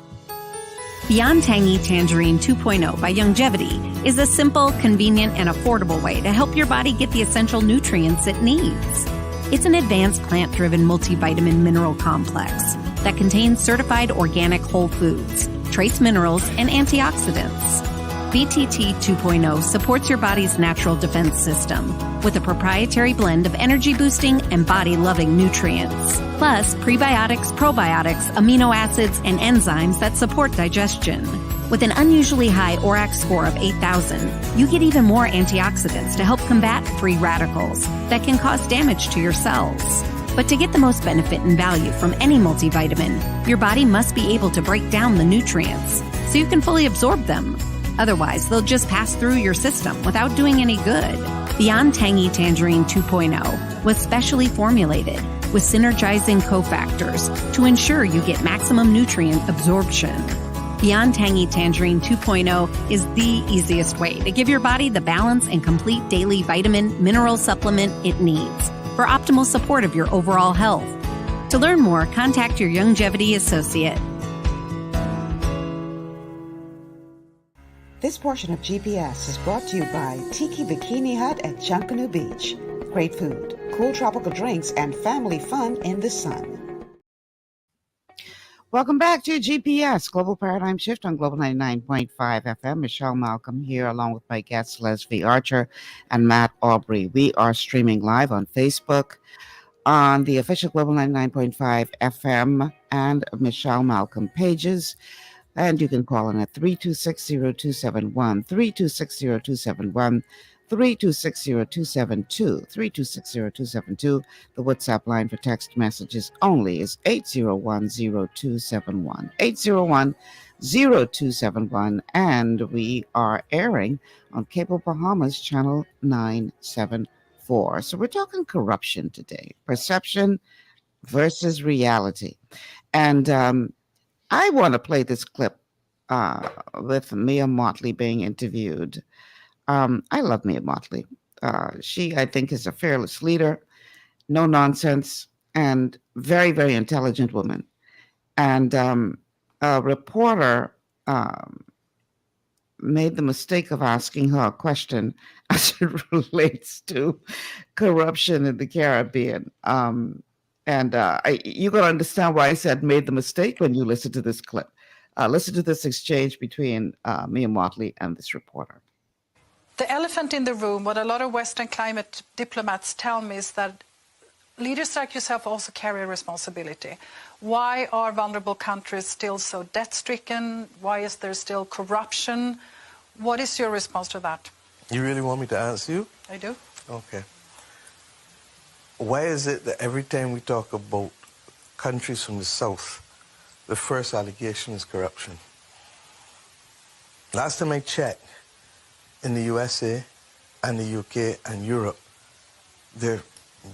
Beyond Tangy Tangerine 2.0 by Longevity is a simple, convenient, and affordable way to help your body get the essential nutrients it needs. It's an advanced plant-driven multivitamin mineral complex that contains certified organic whole foods, trace minerals, and antioxidants. BTT 2.0 supports your body's natural defense system with a proprietary blend of energy-boosting and body-loving nutrients, plus prebiotics, probiotics, amino acids, and enzymes that support digestion. With an unusually high ORAC score of 8,000, you get even more antioxidants to help combat free radicals that can cause damage to your cells. But to get the most benefit and value from any multivitamin, your body must be able to break down the nutrients so you can fully absorb them. Otherwise, they'll just pass through your system without doing any good. Beyond Tangy Tangerine 2.0 was specially formulated with synergizing cofactors to ensure you get maximum nutrient absorption. Beyond Tangy Tangerine 2.0 is the easiest way to give your body the balance and complete daily vitamin mineral supplement it needs for optimal support of your overall health. To learn more, contact your longevity associate. This portion of GPS is brought to you by Tiki Bikini Hut at Junkanoo Beach. Great food, cool tropical drinks, and family fun in the sun. Welcome back to GPS, Global Paradigm Shift on Global 99.5 FM. Michelle Malcolm here, along with my guests, Lesvie Archer and Matt Aubry. We are streaming live on Facebook, on the official Global 99.5 FM and Michelle Malcolm pages. And you can call in at 326-0271, 326-0271, 326-0272, 326-0272. The WhatsApp line for text messages only is 801-0271, 801-0271. And we are airing on Cable Bahamas channel 974. So we're talking corruption today, perception versus reality. And I want to play this clip with Mia Motley being interviewed. I love Mia Motley. She, I think, is a fearless leader, no nonsense, and very, very intelligent woman. And a reporter made the mistake of asking her a question as it relates to corruption in the Caribbean. You're going to understand why I said made the mistake when you listen to this clip. Listen to this exchange between Mia Motley and this reporter. The elephant in the room, what a lot of Western climate diplomats tell me is that leaders like yourself also carry a responsibility. Why are vulnerable countries still so debt-stricken? Why is there still corruption? What is your response to that? You really want me to answer you? I do. Okay. Why is it that every time we talk about countries from the South, the first allegation is corruption? Last time I checked, in the USA and the UK and Europe, they're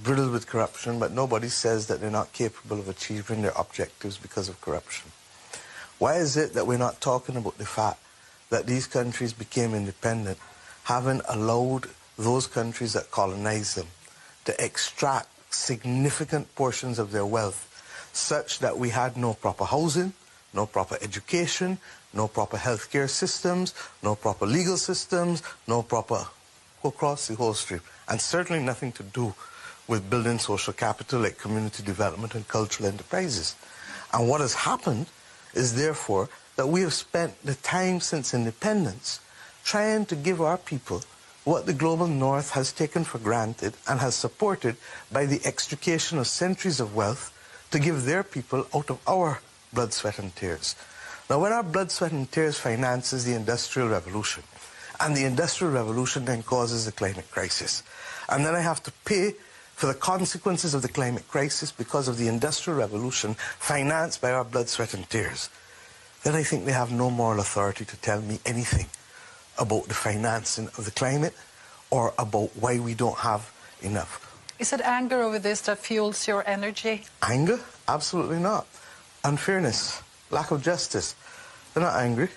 riddled with corruption, but nobody says that they're not capable of achieving their objectives because of corruption. Why is it that we're not talking about the fact that these countries became independent, having allowed those countries that colonized them to extract significant portions of their wealth, such that we had no proper housing, no proper education, no proper healthcare systems, no proper legal systems, no proper across the whole stream, and certainly nothing to do with building social capital like community development and cultural enterprises. And what has happened is therefore that we have spent the time since independence trying to give our people what the global north has taken for granted and has supported by the extrication of centuries of wealth to give their people out of our blood, sweat and tears. Now, when our blood, sweat and tears finances the Industrial Revolution, and the Industrial Revolution then causes the climate crisis, and then I have to pay for the consequences of the climate crisis because of the Industrial Revolution financed by our blood, sweat and tears, then I think they have no moral authority to tell me anything about the financing of the climate or about why we don't have enough. Is it anger over this that fuels your energy? Anger? Absolutely not. Unfairness, lack of justice. They're not angry.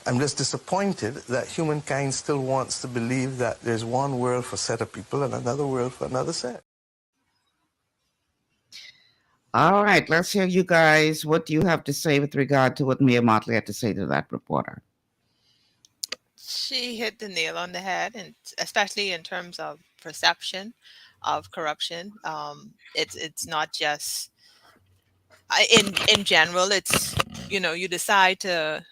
I'm just disappointed that humankind still wants to believe that there's one world for a set of people and another world for another set. All right, let's hear you guys. What do you have to say with regard to what Mia Motley had to say to that reporter? She hit the nail on the head, and especially in terms of perception of corruption. It's not just in general. It's, you decide to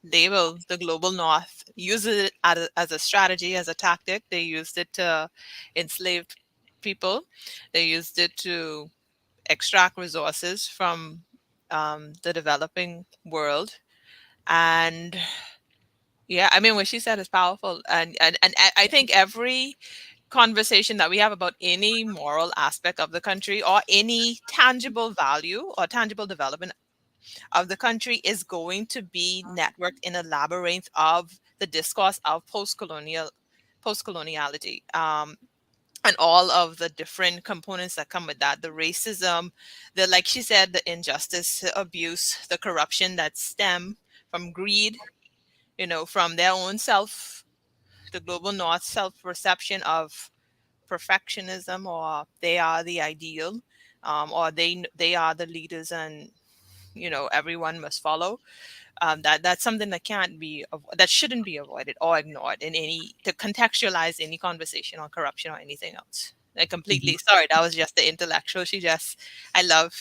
label the global north, use it as a strategy, as a tactic. They used it to enslave people. They used it to extract resources from the developing world. And yeah, I mean, what she said is powerful. And I think every conversation that we have about any moral aspect of the country or any tangible value or tangible development of the country is going to be networked in a labyrinth of the discourse of post-coloniality, and all of the different components that come with that, the racism, the, like she said, the injustice, the abuse, the corruption that stem from greed, from their own self, the global north self-perception of perfectionism, or they are the ideal, or they are the leaders, and everyone must follow. That's something that that shouldn't be avoided or ignored to contextualize any conversation on corruption or anything else. I completely sorry, that was just the intellectual. I love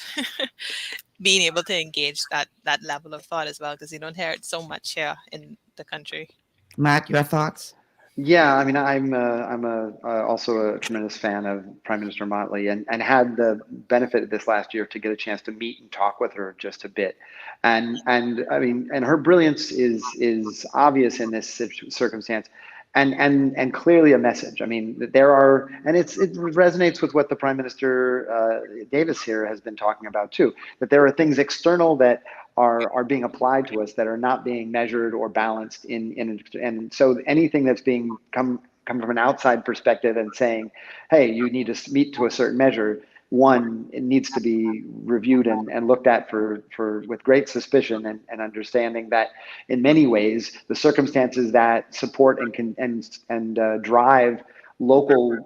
being able to engage that level of thought as well, because you don't hear it so much here in the country. Matt, your thoughts? Yeah, I mean, I'm also a tremendous fan of Prime Minister Motley, and had the benefit this last year to get a chance to meet and talk with her just a bit, and I mean, and her brilliance is obvious in this circumstance, and clearly a message. I mean, there are, and it resonates with what the Prime Minister Davis here has been talking about too, that there are things external that are being applied to us that are not being measured or balanced and so anything that's being come from an outside perspective and saying, hey, you need to meet to a certain measure, it needs to be reviewed and looked at for with great suspicion and understanding that in many ways the circumstances that support and drive local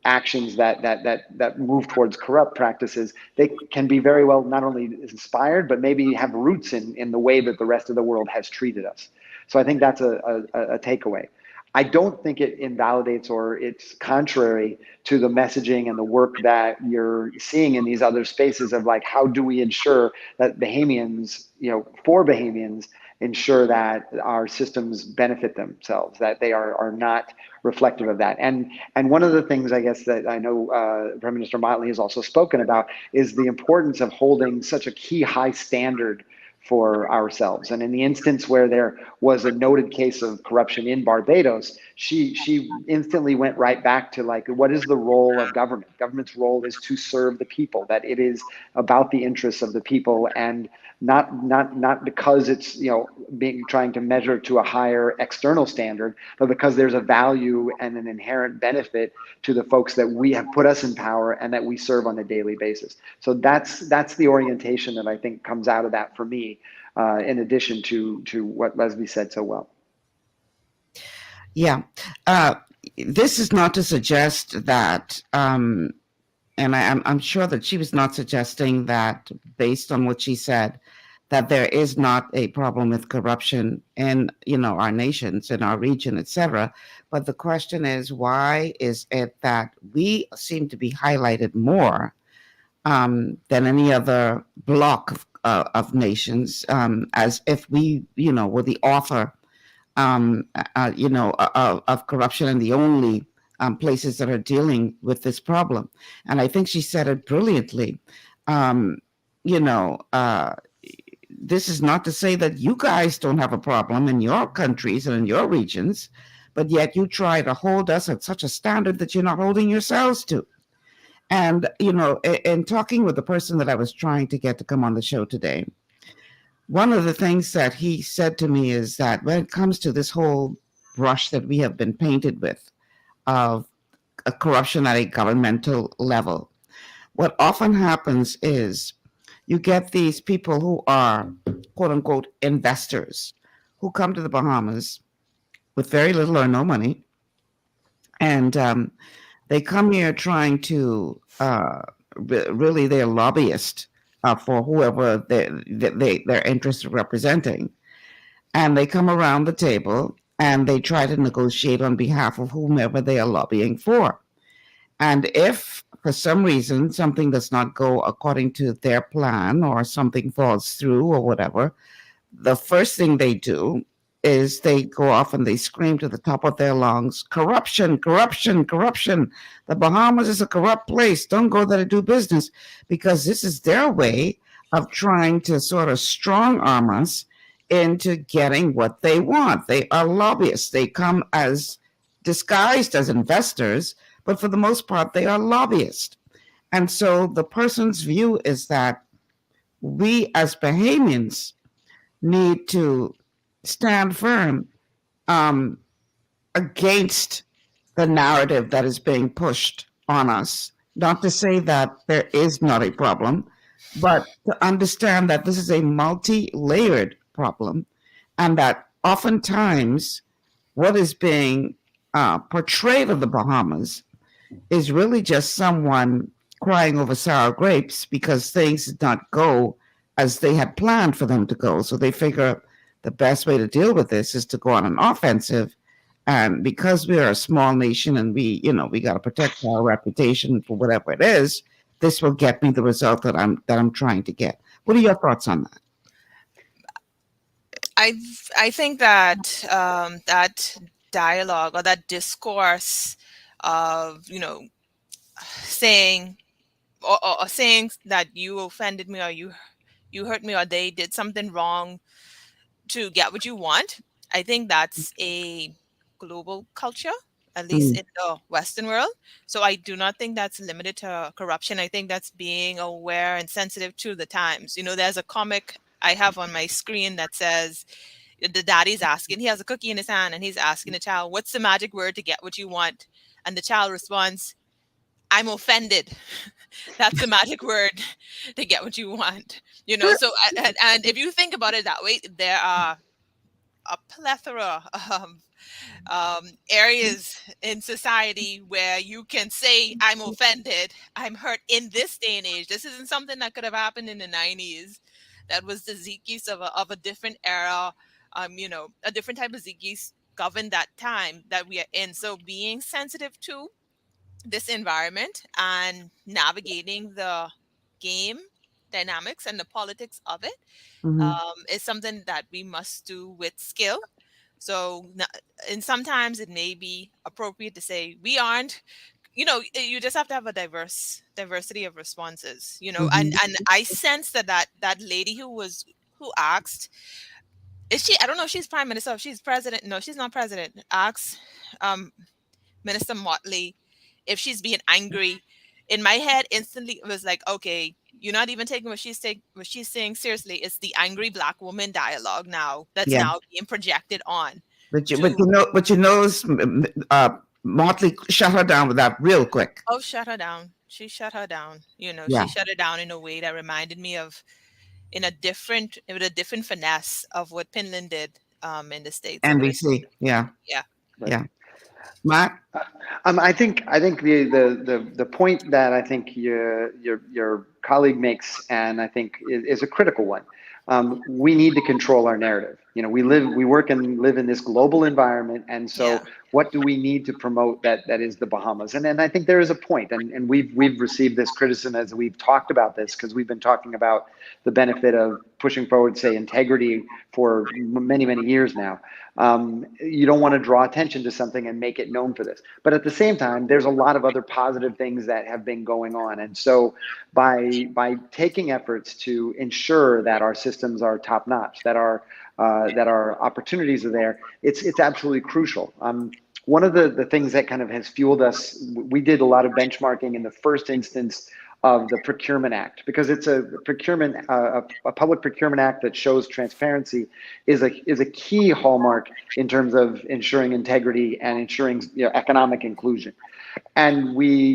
actions that move towards corrupt practices, they can be very well not only inspired, but maybe have roots in the way that the rest of the world has treated us. So I think that's a takeaway. I don't think it invalidates or it's contrary to the messaging and the work that you're seeing in these other spaces of like, how do we ensure that Bahamians, for Bahamians, ensure that our systems benefit themselves, that they are not reflective of that. And one of the things I guess that I know Prime Minister Motley has also spoken about is the importance of holding such a key high standard for ourselves. And in the instance where there was a noted case of corruption in Barbados, she instantly went right back to like, what is the role of government? Government's role is to serve the people, that it is about the interests of the people, and not because it's trying to measure to a higher external standard, but because there's a value and an inherent benefit to the folks that we have put us in power and that we serve on a daily basis. So that's the orientation that I think comes out of that for me, in addition to what Lesvie said so well. Yeah. This is not to suggest that, and I'm sure that she was not suggesting that, based on what she said, that there is not a problem with corruption in, our nations, in our region, etc. But the question is, why is it that we seem to be highlighted more than any other block of nations, as if we, were the author, of corruption and the only places that are dealing with this problem. And I think she said it brilliantly. Um, you know, uh, this is not to say that you guys don't have a problem in your countries and in your regions, but yet you try to hold us at such a standard that you're not holding yourselves to. And, in talking with the person that I was trying to get to come on the show today, one of the things that he said to me is that when it comes to this whole brush that we have been painted with of a corruption at a governmental level, what often happens is you get these people who are, quote unquote, investors who come to the Bahamas with very little or no money. And they come here trying to, really, they're lobbyists for whoever their interests are representing. And they come around the table and they try to negotiate on behalf of whomever they are lobbying for. And if for some reason something does not go according to their plan, or something falls through or whatever, the first thing they do is they go off and they scream to the top of their lungs, corruption, corruption, corruption. The Bahamas is a corrupt place. Don't go there to do business, because this is their way of trying to sort of strong arm us into getting what they want. They are lobbyists. They come as disguised as investors, but for the most part, they are lobbyists. And so the person's view is that we as Bahamians need to stand firm against the narrative that is being pushed on us. Not to say that there is not a problem, but to understand that this is a multi-layered problem, and that oftentimes what is being portrayed of the Bahamas is really just someone crying over sour grapes because things did not go as they had planned for them to go. So they figure the best way to deal with this is to go on an offensive. And because we are a small nation and we got to protect our reputation for whatever it is, this will get me the result that I'm trying to get. What are your thoughts on that? I think that that dialogue or that discourse of saying or saying that you offended me, or you hurt me, or they did something wrong to get what you want, I think that's a global culture, at least in the Western world. So I do not think that's limited to corruption. I think that's being aware and sensitive to the times. There's a comic I have on my screen that says the daddy's asking, he has a cookie in his hand and he's asking the child, what's the magic word to get what you want? And the child responds, I'm offended. That's the magic word to get what you want. So and if you think about it that way, there are a plethora of areas in society where you can say, I'm offended, I'm hurt in this day and age. This isn't something that could have happened in the 90s. That was the zeitgeist of a different era. A different type of zeitgeist governed that time that we are in. So being sensitive to this environment and navigating the game dynamics and the politics of it is something that we must do with skill. So, and sometimes it may be appropriate to say we aren't. You just have to have a diversity of responses. And I sense that lady who asked, is she? I don't know if she's prime minister, if she's president. No, she's not president. Asks Minister Motley if she's being angry. In my head, instantly it was like, okay, you're not even taking what she's saying seriously. It's the angry Black woman dialogue now that's now being projected on. But Motley shut her down with that real quick. Oh, shut her down. She shut her down. She shut her down in a way that reminded me of with a different finesse of what Pinland did in the States. NBC, yeah. Yeah. Right. Yeah. Matt? I think the point that I think your colleague makes, and I think is a critical one. We need to control our narrative. You know, we work and live in this global environment, and so Yeah. what do we need to promote that is the Bahamas? And I think there is a point, and we've received this criticism as we've talked about this, because we've been talking about the benefit of pushing forward, say, integrity for many years now. You don't want to draw attention to something and make it known for this. But at the same time, there's a lot of other positive things that have been going on. And so by taking efforts to ensure that our systems are top notch, that our opportunities are there, it's absolutely crucial. One of the things that kind of has fueled us, we did a lot of benchmarking in the first instance of the Procurement Act, because it's a public procurement act that shows transparency is a key hallmark in terms of ensuring integrity and ensuring, you know, economic inclusion. And when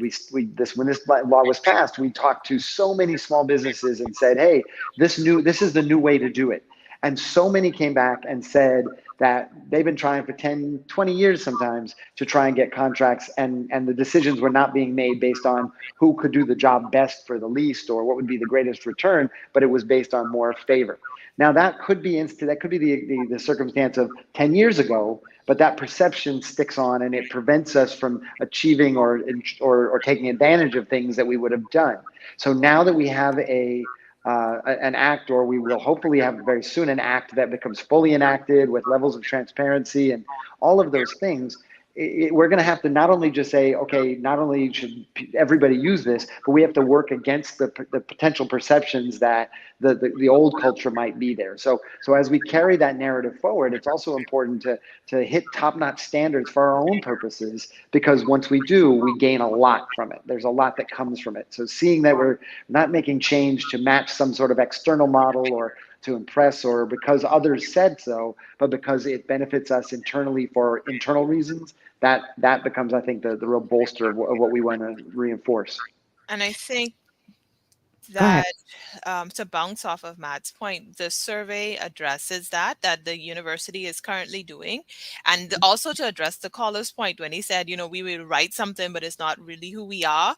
this law was passed, we talked to so many small businesses and said, hey, this is the new way to do it. And so many came back and said that they've been trying for 10, 20 years sometimes to try and get contracts, and the decisions were not being made based on who could do the job best for the least or what would be the greatest return, but it was based on more favor. Now that could be the circumstance of 10 years ago, but that perception sticks on and it prevents us from achieving or taking advantage of things that we would have done. So now that we have an act, or we will hopefully have very soon an act that becomes fully enacted with levels of transparency and all of those things, we're going to have to not only just say, okay, not only should everybody use this, but we have to work against the potential perceptions that the old culture might be there. So as we carry that narrative forward, it's also important to hit top-notch standards for our own purposes, because once we do, we gain a lot from it. There's a lot that comes from it. So seeing that we're not making change to match some sort of external model or to impress or because others said so, but because it benefits us internally for internal reasons, that becomes, I think, the real bolster of what we want to reinforce. And I think Go ahead. that to bounce off of Matt's point, the survey addresses that the university is currently doing, and also to address the caller's point when he said, you know, we will write something, but it's not really who we are.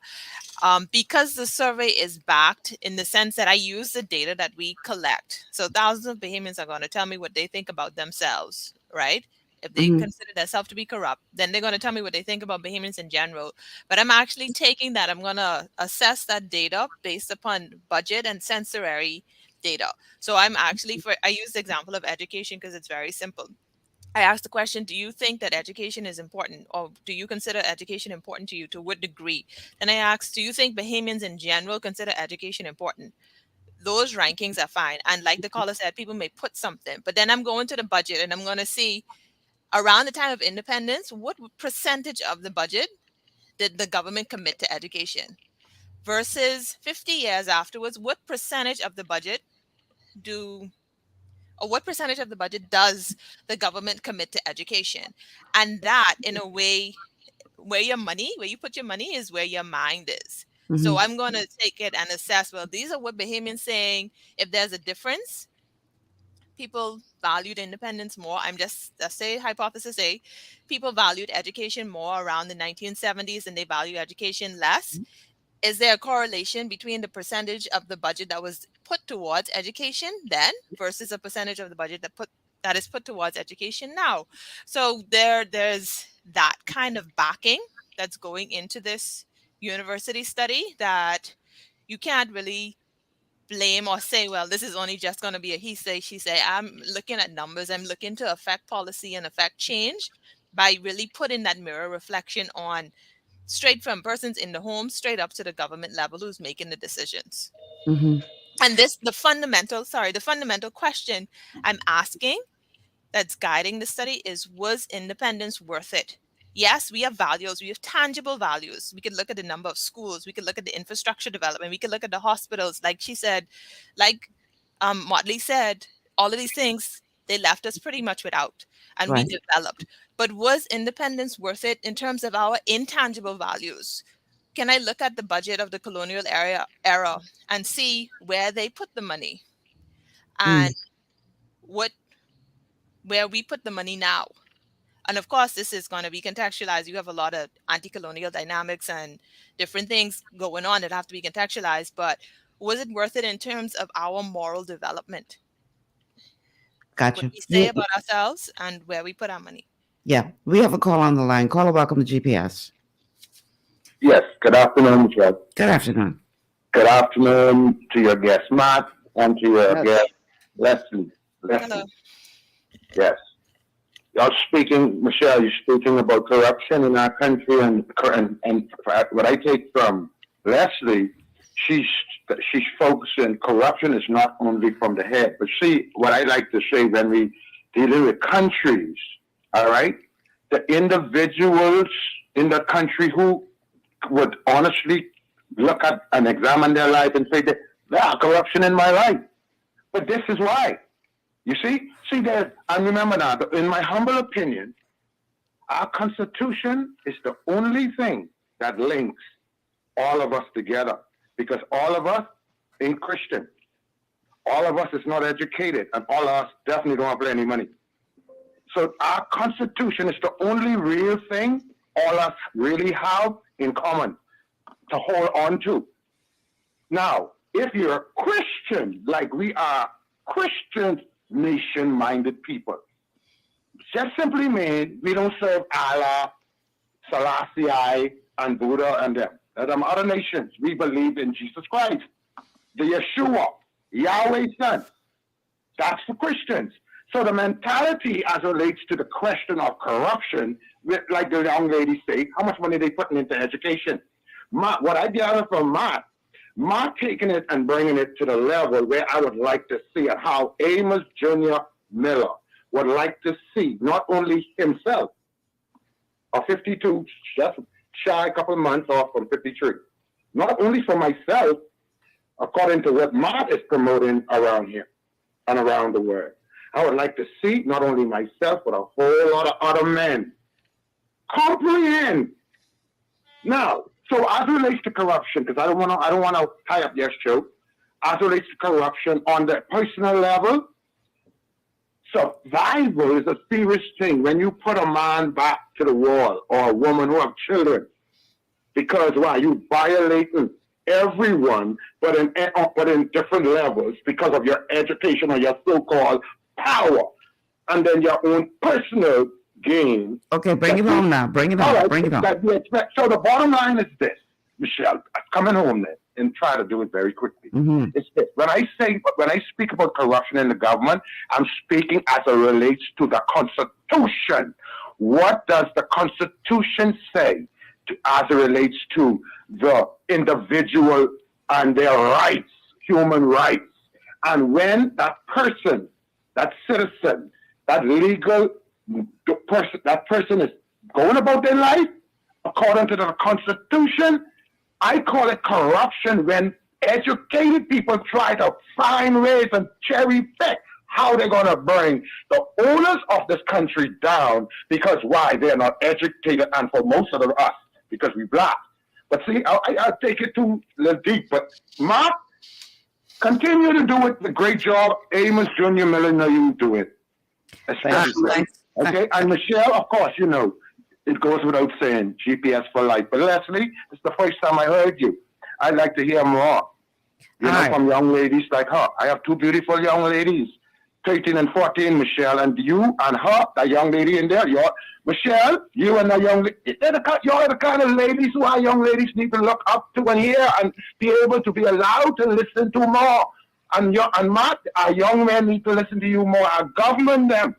Because the survey is backed in the sense that I use the data that we collect. So thousands of Bahamians are going to tell me what they think about themselves, right? If they Mm-hmm. consider themselves to be corrupt, then they're going to tell me what they think about Bahamians in general. But I'm actually taking that, I'm going to assess that data based upon budget and censorary data. So I use the example of education because it's very simple. I asked the question, do you think that education is important, or do you consider education important to you? To what degree? Then I asked, do you think Bahamians in general consider education important? Those rankings are fine. And like the caller said, people may put something, but then I'm going to the budget and I'm going to see around the time of independence, what percentage of the budget did the government commit to education? Versus 50 years afterwards, what percentage of the budget do or what percentage of the budget does the government commit to education? And that, in a way, where you put your money is where your mind is. So Mm-hmm. I'm going to take it and assess, well, these are what Bahamians saying. If there's a difference, people valued independence more. Let's say hypothesis A, people valued education more around the 1970s and they value education less. Is there a correlation between the percentage of the budget that was put towards education then versus a percentage of the budget that is put towards education now? So there's that kind of backing that's going into this university study that you can't really blame or say, well, this is only just going to be a he say, she say. I'm looking at numbers. I'm looking to affect policy and affect change by really putting that mirror reflection on straight from persons in the home straight up to the government level who's making the decisions. Mm-hmm. And the fundamental question I'm asking that's guiding the study is, was independence worth it? Yes, we have values, we have tangible values. We could look at the number of schools, we could look at the infrastructure development, we could look at the hospitals. Like she said, like Motley said, all of these things they left us pretty much without, and we Right. developed. But was independence worth it in terms of our intangible values? Can I look at the budget of the colonial era and see where they put the money Mm. and what where we put the money now? And of course, this is going to be contextualized. You have a lot of anti-colonial dynamics and different things going on that have to be contextualized. But was it worth it in terms of our moral development? What Gotcha. we say about ourselves and where we put our money. Yeah, we have a call on the line. Caller, welcome to GPS. Yes, good afternoon, Michelle. Good afternoon. Good afternoon to your guest, Matt, and to your guest, Leslie. Hello. Yes. You're speaking, Michelle, you're speaking about corruption in our country, and what I take from Leslie, she's focusing, corruption is not only from the head, but see, what I like to say when we deal with countries, all right, the individuals in the country who would honestly look at and examine their life and say that there's corruption in my life. But this is why. You see there, and remember now, in my humble opinion, our Constitution is the only thing that links all of us together, because all of us ain't Christian. All of us is not educated, and all of us definitely don't have any money. So our Constitution is the only real thing all of us really have in common to hold on to. Now, if you're a Christian, like we are Christian nation-minded people, just simply mean we don't serve Allah, Selassie, and Buddha and them. Them other nations, we believe in Jesus Christ, the Yeshua, Yahweh's son. That's the Christians. So the mentality as it relates to the question of corruption, like the young lady say, how much money they putting into education? What I gather from Matt taking it and bringing it to the level where I would like to see it, how Amos Jr. Miller would like to see not only himself, a 52, just shy a couple of months off from 53, not only for myself, according to what Matt is promoting around here and around the world. I would like to see not only myself, but a whole lot of other men comprehend. Now, so as it relates to corruption, because I don't want to tie up your show, as it relates to corruption on the personal level, survival is a serious thing when you put a man back to the wall or a woman who have children, because why? You violating everyone, but in different levels because of your education or your so-called power, and then your own personal gain. Okay, bring it home now. Bring it home. Right, bring it home. So the bottom line is this, Michelle, coming home then and try to do it very quickly. Mm-hmm. It's this. When I speak about corruption in the government, I'm speaking as it relates to the Constitution. What does the Constitution say as it relates to the individual and their rights, human rights? And when that person, that citizen, that legal person, that person is going about their life according to the Constitution, I call it corruption when educated people try to find ways and cherry pick how they're going to bring the owners of this country down, because why? They're not educated, and for most of us, because we black. But see, I'll take it too deep. But Mark, continue to do it, the great job Amos Jr. Miller, know you do it. Especially, okay? And Michelle, of course, you know, it goes without saying, GPS for life. But Leslie, it's the first time I heard you. I'd like to hear more, you know, from young ladies like her. I have two beautiful young ladies, 13 and 14, Michelle, and you and her, that young lady in there. Michelle, you and the young lady, you're the kind of ladies who our young ladies need to look up to and hear and be able to be allowed to listen to more. And Matt, our young men need to listen to you more. Our government, them,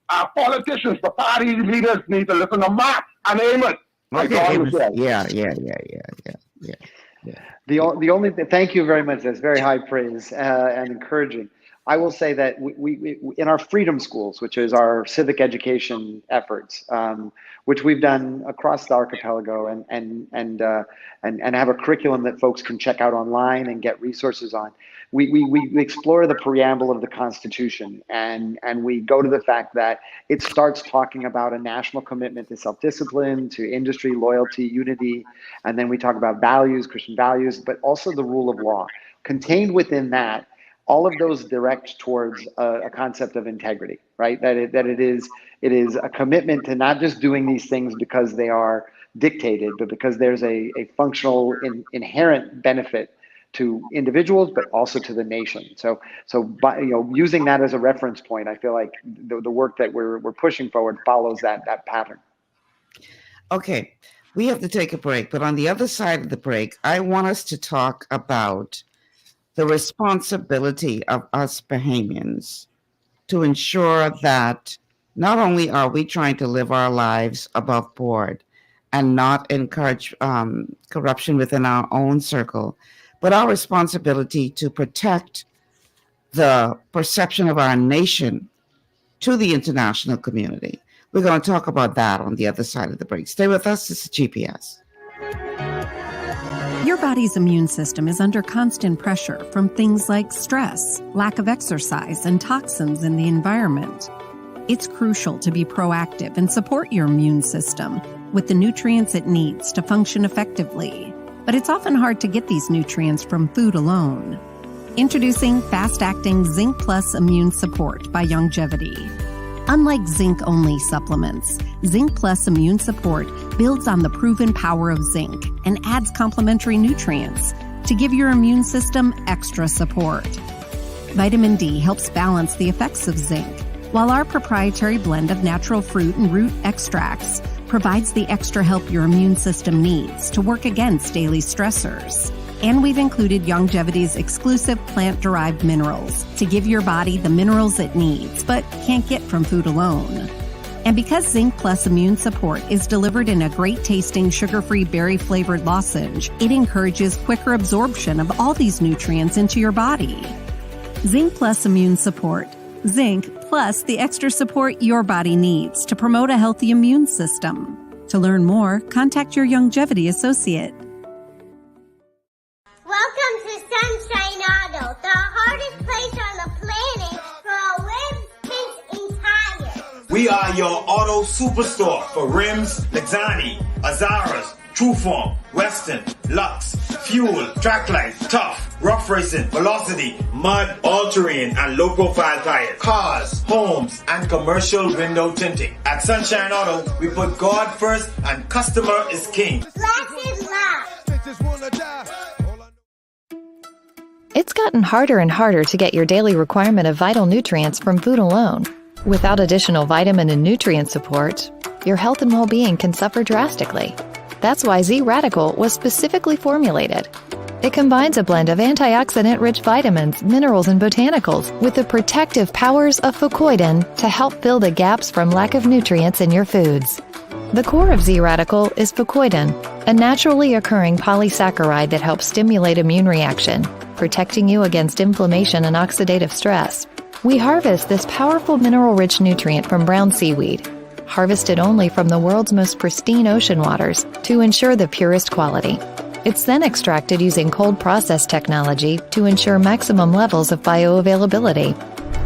our politicians, the party leaders need to listen to Matt and Amos. Okay, Amos. Yeah. The only thing, thank you very much. That's very high praise and encouraging. I will say that we in our freedom schools, which is our civic education efforts, which we've done across the archipelago, and have a curriculum that folks can check out online and get resources on. We explore the preamble of the Constitution, and we go to the fact that it starts talking about a national commitment to self-discipline, to industry, loyalty, unity, and then we talk about values, Christian values, but also the rule of law. Contained within that all of those direct towards a concept of integrity, right? That it is a commitment to not just doing these things because they are dictated, but because there's a functional inherent benefit to individuals, but also to the nation. So by, using that as a reference point, I feel like the work that we're pushing forward follows that pattern. Okay, we have to take a break, but on the other side of the break, I want us to talk about the responsibility of us Bahamians to ensure that not only are we trying to live our lives above board and not encourage corruption within our own circle, but our responsibility to protect the perception of our nation to the international community. We're going to talk about that on the other side of the break. Stay with us. This is GPS. Your body's immune system is under constant pressure from things like stress, lack of exercise, and toxins in the environment. It's crucial to be proactive and support your immune system with the nutrients it needs to function effectively. But it's often hard to get these nutrients from food alone. Introducing fast-acting Zinc Plus Immune Support by Longevity. Unlike zinc-only supplements, Zinc Plus Immune Support builds on the proven power of zinc and adds complementary nutrients to give your immune system extra support. Vitamin D helps balance the effects of zinc, while our proprietary blend of natural fruit and root extracts provides the extra help your immune system needs to work against daily stressors. And we've included Longevity's exclusive plant-derived minerals to give your body the minerals it needs, but can't get from food alone. And because Zinc Plus Immune Support is delivered in a great-tasting, sugar-free, berry-flavored lozenge, it encourages quicker absorption of all these nutrients into your body. Zinc Plus Immune Support. Zinc plus the extra support your body needs to promote a healthy immune system. To learn more, contact your Longevity associate. Welcome to Sunshine Auto, the hardest place on the planet for rims, paints, and tires. We are your auto superstore for rims, Lexani, Azaras, Trueform, Western, Lux, Fuel, Tracklight, Tough, Rough Racing, Velocity, Mud, All-Terrain, and Low-Profile Tires. Cars, homes, and commercial window tinting. At Sunshine Auto, we put God first and customer is king. Blessed love. It's gotten harder and harder to get your daily requirement of vital nutrients from food alone. Without additional vitamin and nutrient support, your health and well-being can suffer drastically. That's why Z-Radical was specifically formulated. It combines a blend of antioxidant-rich vitamins, minerals, and botanicals with the protective powers of fucoidan to help fill the gaps from lack of nutrients in your foods. The core of Z-Radical is fucoidan, a naturally occurring polysaccharide that helps stimulate immune reaction, protecting you against inflammation and oxidative stress. We harvest this powerful mineral-rich nutrient from brown seaweed, harvested only from the world's most pristine ocean waters to ensure the purest quality. It's then extracted using cold process technology to ensure maximum levels of bioavailability.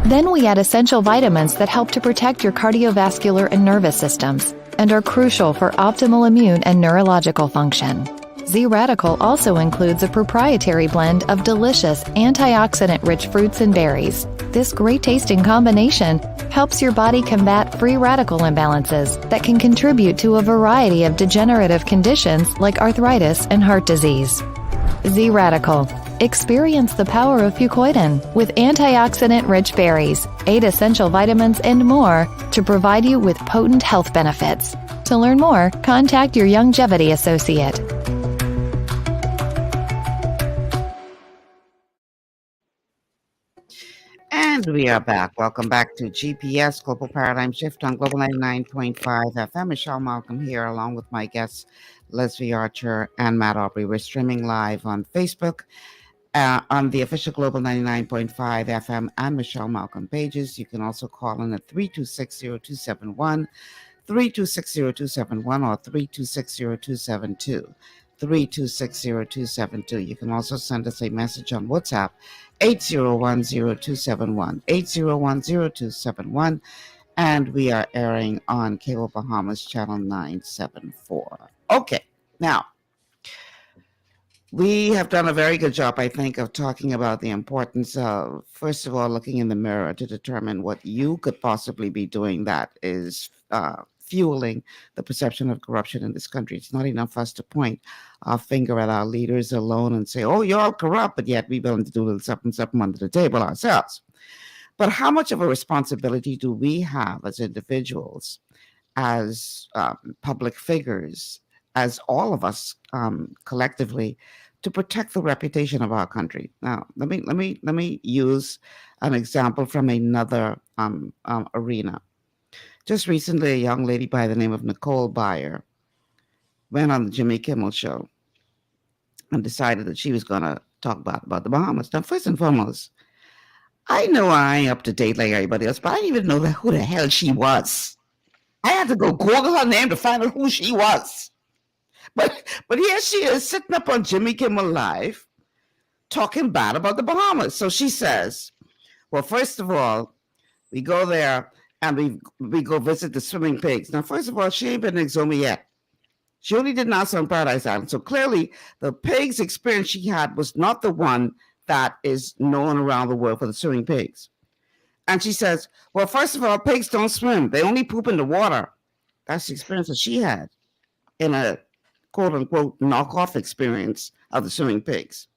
Then we add essential vitamins that help to protect your cardiovascular and nervous systems and are crucial for optimal immune and neurological function. Z-Radical also includes a proprietary blend of delicious antioxidant-rich fruits and berries. This great-tasting combination helps your body combat free radical imbalances that can contribute to a variety of degenerative conditions like arthritis and heart disease. Z-Radical. Experience the power of fucoidan with antioxidant-rich berries, 8 essential vitamins, and more to provide you with potent health benefits. To learn more, contact your Longevity associate. And we are back. Welcome back to GPS Global Paradigm Shift on Global 99.5 FM. Michelle Malcolm here, along with my guests, Lesvie Archer and Matt Aubry. We're streaming live on Facebook, on the official Global 99.5 FM and Michelle Malcolm pages. You can also call in at 326-0271, 326-0271, or 326-0272. 326-0272. You can also send us a message on WhatsApp, 801-0271, 801-0271, and we are airing on Cable Bahamas channel 974. Okay, now, We have done a very good job, I think, of talking about the importance of, first of all, looking in the mirror to determine what you could possibly be doing that is fueling the perception of corruption in this country. It's not enough for us to point our finger at our leaders alone and say, oh, you're all corrupt, but yet we're willing to do a little something under the table ourselves. But how much of a responsibility do we have as individuals, as public figures, as all of us collectively, to protect the reputation of our country? Now, let me use an example from another arena. Just recently, a young lady by the name of Nicole Byer went on the Jimmy Kimmel show and decided that she was going to talk about the Bahamas. Now, first and foremost, I know I ain't up to date like everybody else, but I didn't even know who the hell she was. I had to go Google her name to find out who she was. But here she is sitting up on Jimmy Kimmel Live talking bad about the Bahamas. So she says, well, first of all, we go there and we go visit the swimming pigs. Now, first of all, she ain't been in Exuma yet. She only did Nassau and Paradise Island. So clearly, the pigs experience she had was not the one that is known around the world for the swimming pigs. And she says, well, first of all, pigs don't swim. They only poop in the water. That's the experience that she had in a quote-unquote knockoff experience of the swimming pigs.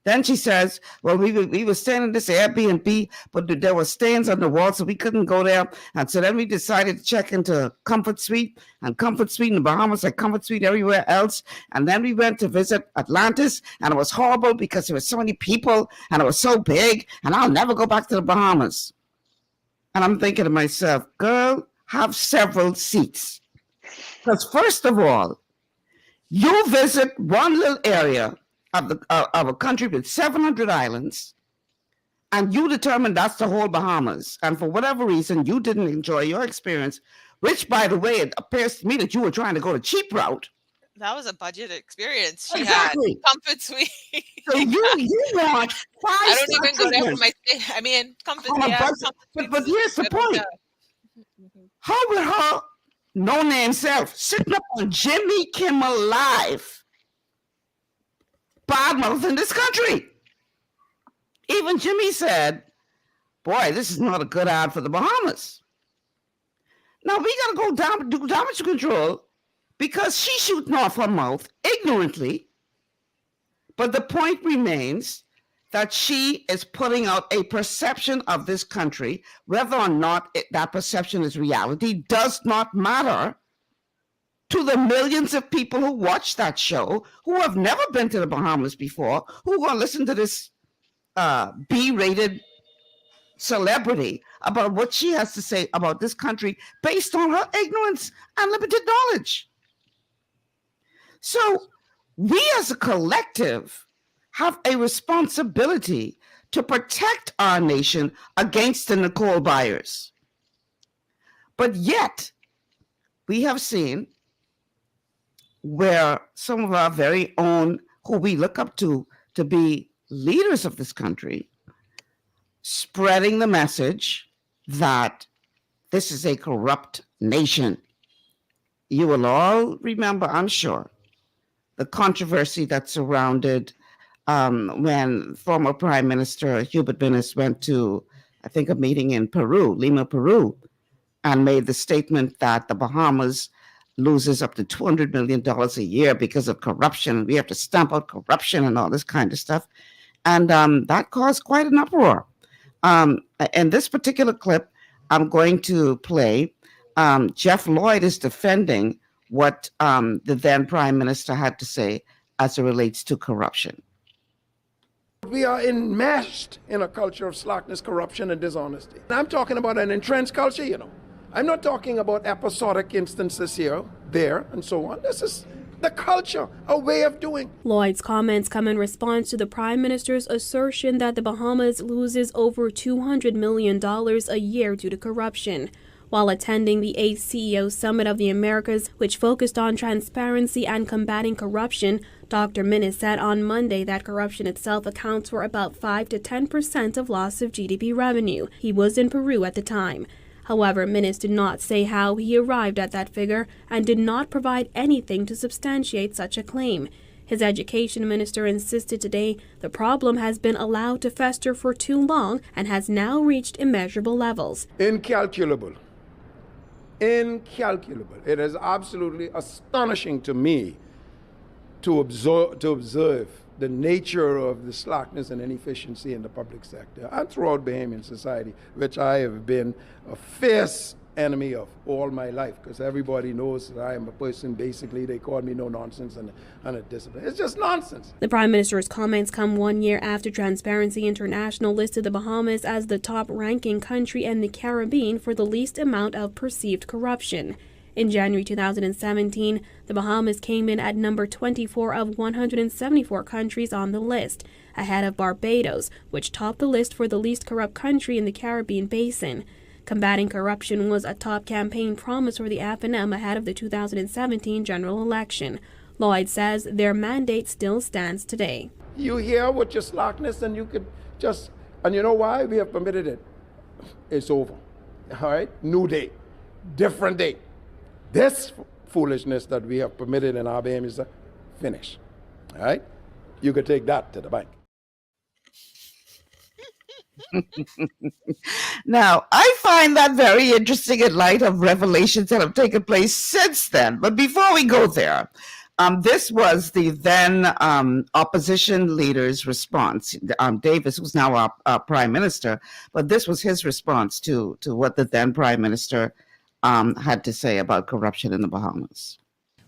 Then she says, well, we were staying in this Airbnb, but there were stains on the wall, so we couldn't go there. And so then we decided to check into Comfort Suite, and Comfort Suite in the Bahamas, like Comfort Suite everywhere else. And then we went to visit Atlantis, and it was horrible because there were so many people, and it was so big, and I'll never go back to the Bahamas. And I'm thinking to myself, girl, have several seats. Because first of all, you visit one little area of a country with 700 islands, and you determine that's the whole Bahamas. And for whatever reason, you didn't enjoy your experience, which, by the way, it appears to me that you were trying to go the cheap route. That was a budget experience. She Exactly. had Comfort Suite. So you want I don't even go there for my stay. I mean, Comfort. Yeah, but here's the point. How would her no-name self sitting up on Jimmy Kimmel Live bad-mouthing this country? Even Jimmy said, boy, this is not a good ad for the Bahamas. Now we got to go down, do damage control because she's shooting off her mouth ignorantly. But the point remains that she is putting out a perception of this country. Whether or not that perception is reality does not matter to the millions of people who watch that show, who have never been to the Bahamas before, who are going to listen to this B-rated celebrity about what she has to say about this country based on her ignorance and limited knowledge. So we as a collective have a responsibility to protect our nation against the Nicole Byers. But yet, we have seen where some of our very own, who we look up to be leaders of this country, spreading the message that this is a corrupt nation. You will all remember, I'm sure, the controversy that surrounded when former Prime Minister Hubert Minnis went to, I think, a meeting in Peru, Lima, Peru, and made the statement that the Bahamas loses up to $200 million a year because of corruption. We have to stamp out corruption and all this kind of stuff. And that caused quite an uproar. In this particular clip, I'm going to play, Jeff Lloyd is defending what the then Prime Minister had to say as it relates to corruption. We are enmeshed in a culture of slackness, corruption, and dishonesty. I'm talking about an entrenched culture, you know. I'm not talking about episodic instances here, there, and so on. This is the culture, a way of doing. Lloyd's comments come in response to the Prime Minister's assertion that the Bahamas loses over $200 million a year due to corruption. While attending the 8th CEO Summit of the Americas, which focused on transparency and combating corruption, Dr. Minnis said on Monday that corruption itself accounts for about 5 to 10% of loss of GDP revenue. He was in Peru at the time. However, Minnis did not say how he arrived at that figure and did not provide anything to substantiate such a claim. His education minister insisted today the problem has been allowed to fester for too long and has now reached immeasurable levels. Incalculable. Incalculable. It is absolutely astonishing to me to observe the nature of the slackness and inefficiency in the public sector and throughout Bahamian society, which I have been a fierce enemy of all my life, because everybody knows that I am a person, basically, they call me no nonsense and a discipline. It's just nonsense. The Prime Minister's comments come 1 year after Transparency International listed the Bahamas as the top-ranking country in the Caribbean for the least amount of perceived corruption. In January 2017, the Bahamas came in at number 24 of 174 countries on the list, ahead of Barbados, which topped the list for the least corrupt country in the Caribbean basin. Combating corruption was a top campaign promise for the F&M ahead of the 2017 general election. Lloyd says their mandate still stands today. You hear with your slackness and you could just, and you know why? We have permitted it. It's over. All right? New day. Different day. This foolishness that we have permitted in our Bahamian is finished. All right? You could take that to the bank. Now, I find that very interesting in light of revelations that have taken place since then. But before we go there, this was the then opposition leader's response. Davis, who's now our prime minister, but this was his response to what the then prime minister had to say about corruption in the Bahamas.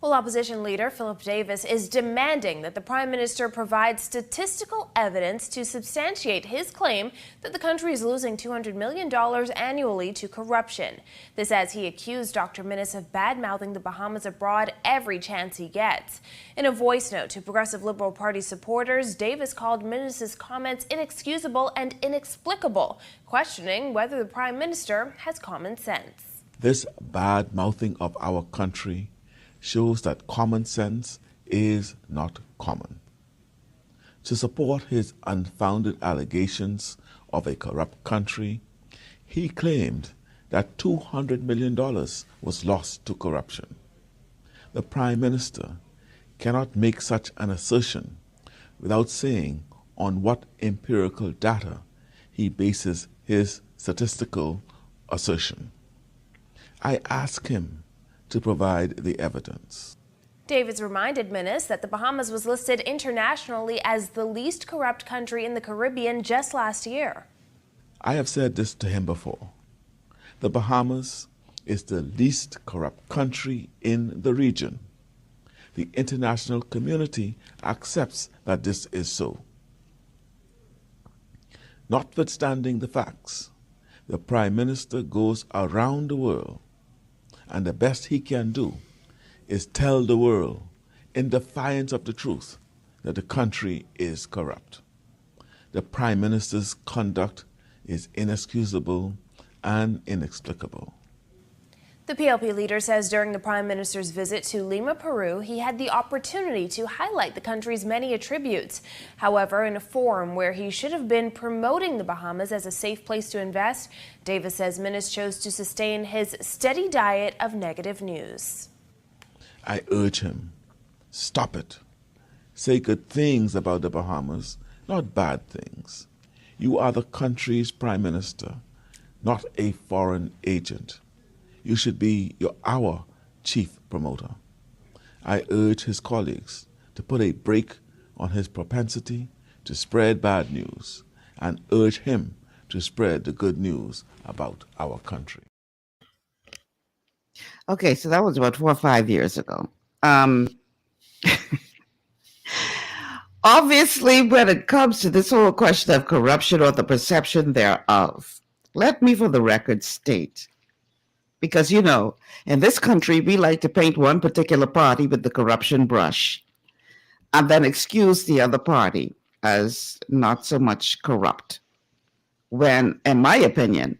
Well, opposition leader Philip Davis is demanding that the Prime Minister provide statistical evidence to substantiate his claim that the country is losing $200 million annually to corruption. This as he accused Dr. Minnis of bad-mouthing the Bahamas abroad every chance he gets. In a voice note to Progressive Liberal Party supporters, Davis called Minnis's comments inexcusable and inexplicable, questioning whether the Prime Minister has common sense. This bad-mouthing of our country shows that common sense is not common. To support his unfounded allegations of a corrupt country, he claimed that $200 million was lost to corruption. The Prime Minister cannot make such an assertion without saying on what empirical data he bases his statistical assertion. I ask him to provide the evidence. Davis reminded Minnis that the Bahamas was listed internationally as the least corrupt country in the Caribbean just last year. I have said this to him before. The Bahamas is the least corrupt country in the region. The international community accepts that this is so. Notwithstanding the facts, the Prime Minister goes around the world, and the best he can do is tell the world, in defiance of the truth, that the country is corrupt. The Prime Minister's conduct is inexcusable and inexplicable. The PLP leader says during the Prime Minister's visit to Lima, Peru, he had the opportunity to highlight the country's many attributes. However, in a forum where he should have been promoting the Bahamas as a safe place to invest, Davis says Minnis chose to sustain his steady diet of negative news. I urge him, stop it. Say good things about the Bahamas, not bad things. You are the country's Prime Minister, not a foreign agent. You should be our chief promoter. I urge his colleagues to put a brake on his propensity to spread bad news and urge him to spread the good news about our country. Okay, so that was about 4 or 5 years ago. Obviously, when it comes to this whole question of corruption or the perception thereof, let me for the record state, because, you know, in this country, we like to paint one particular party with the corruption brush and then excuse the other party as not so much corrupt. When, in my opinion,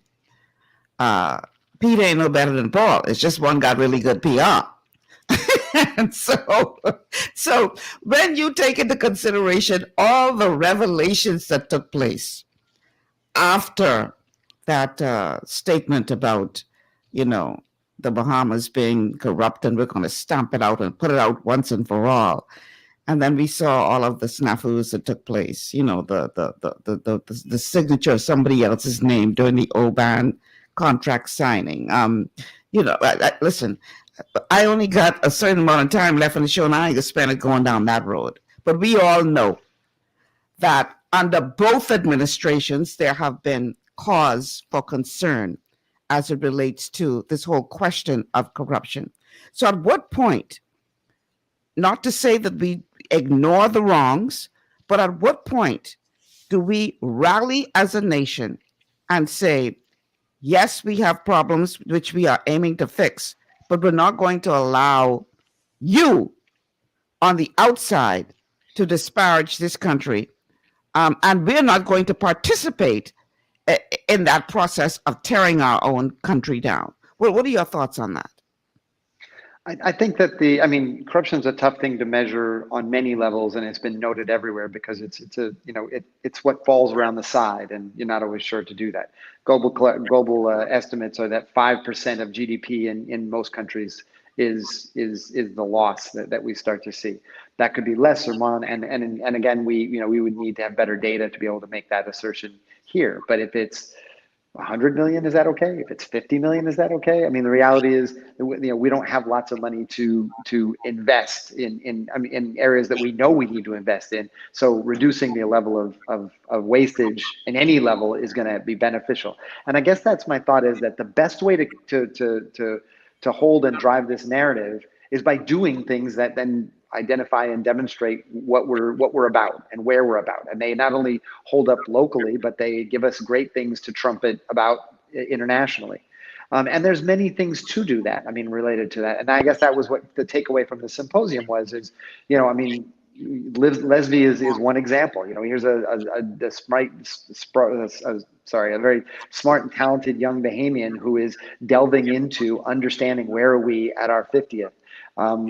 Peter ain't no better than Paul. It's just one got really good PR. And so when you take into consideration all the revelations that took place after that statement about, you know, the Bahamas being corrupt and we're going to stamp it out and put it out once and for all, And then we saw all of the snafus that took place. You know, the signature of somebody else's name during the OBAN contract signing. Listen, I only got a certain amount of time left in the show, and I ain't gonna spend it going down that road. But we all know that under both administrations, there have been cause for concern as it relates to this whole question of corruption. So at what point, not to say that we ignore the wrongs, but at what point do we rally as a nation and say, yes, we have problems which we are aiming to fix, but we're not going to allow you on the outside to disparage this country, and we're not going to participate in that process of tearing our own country down. Well, what are your thoughts on that? I think that corruption is a tough thing to measure on many levels, and it's been noted everywhere because it's what falls around the side, and you're not always sure to do that. Global estimates are that 5% of GDP in most countries is the loss that we start to see. That could be less or more, and again, we would need to have better data to be able to make that assertion here. But if it's 100 million, is that okay? If it's 50 million, is that okay? I mean, the reality is, we don't have lots of money to invest in areas that we know we need to invest in. So reducing the level of wastage in any level is going to be beneficial. And I guess that's my thought, is that the best way to hold and drive this narrative is by doing things that then identify and demonstrate what we're about and where we're about. And they not only hold up locally, but they give us great things to trumpet about internationally. And there's many things to do that, related to that. And I guess that was what the takeaway from the symposium was, Lesvie is one example. Here's a very smart and talented young Bahamian who is delving into understanding where are we at our 50th.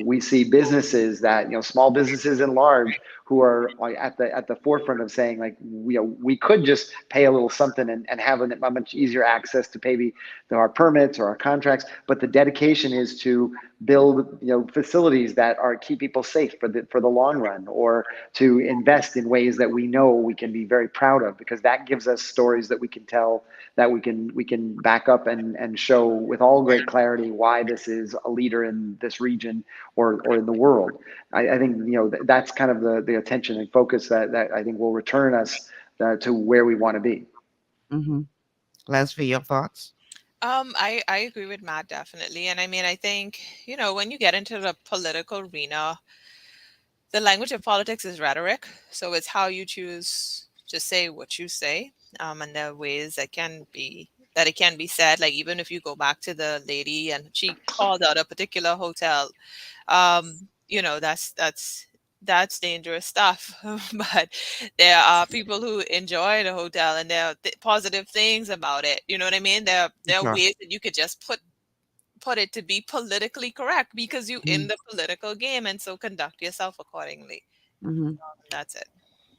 We see businesses that, small businesses and large, who are at the forefront of saying, like, we could just pay a little something and have a much easier access to maybe our permits or our contracts. But the dedication is to build, facilities that keep people safe for the long run, or to invest in ways that we know we can be very proud of, because that gives us stories that we can tell, that we can back up and show with all great clarity why this is a leader in this region or in the world. I think that's kind of the attention and focus that I think will return us to where we want to be. Mm-hmm. Lesvie, your thoughts? I agree with Matt, definitely. And I think, when you get into the political arena, the language of politics is rhetoric. So it's how you choose to say what you say. And there are ways that it can be said. Like, even if you go back to the lady and she called out a particular hotel, that's dangerous stuff. But there are people who enjoy the hotel, and there are positive things about it. You know what I mean? There are ways that you could just put it to be politically correct, because you in the political game, and so conduct yourself accordingly. Mm-hmm. That's it.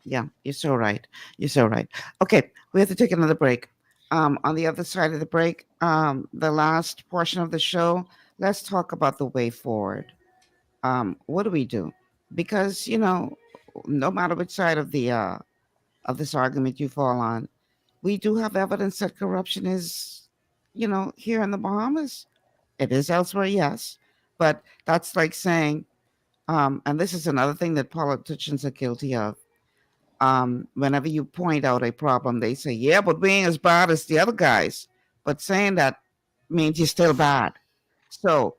Yeah, you're so right. You're so right. Okay, we have to take another break. On the other side of the break, the last portion of the show, let's talk about the way forward. What do we do? Because, no matter which side of this argument you fall on, we do have evidence that corruption is, here in the Bahamas. It is elsewhere, yes, but that's like saying, and this is another thing that politicians are guilty of. Whenever you point out a problem, they say, yeah, but we ain't as bad as the other guys. But saying that means you're still bad. So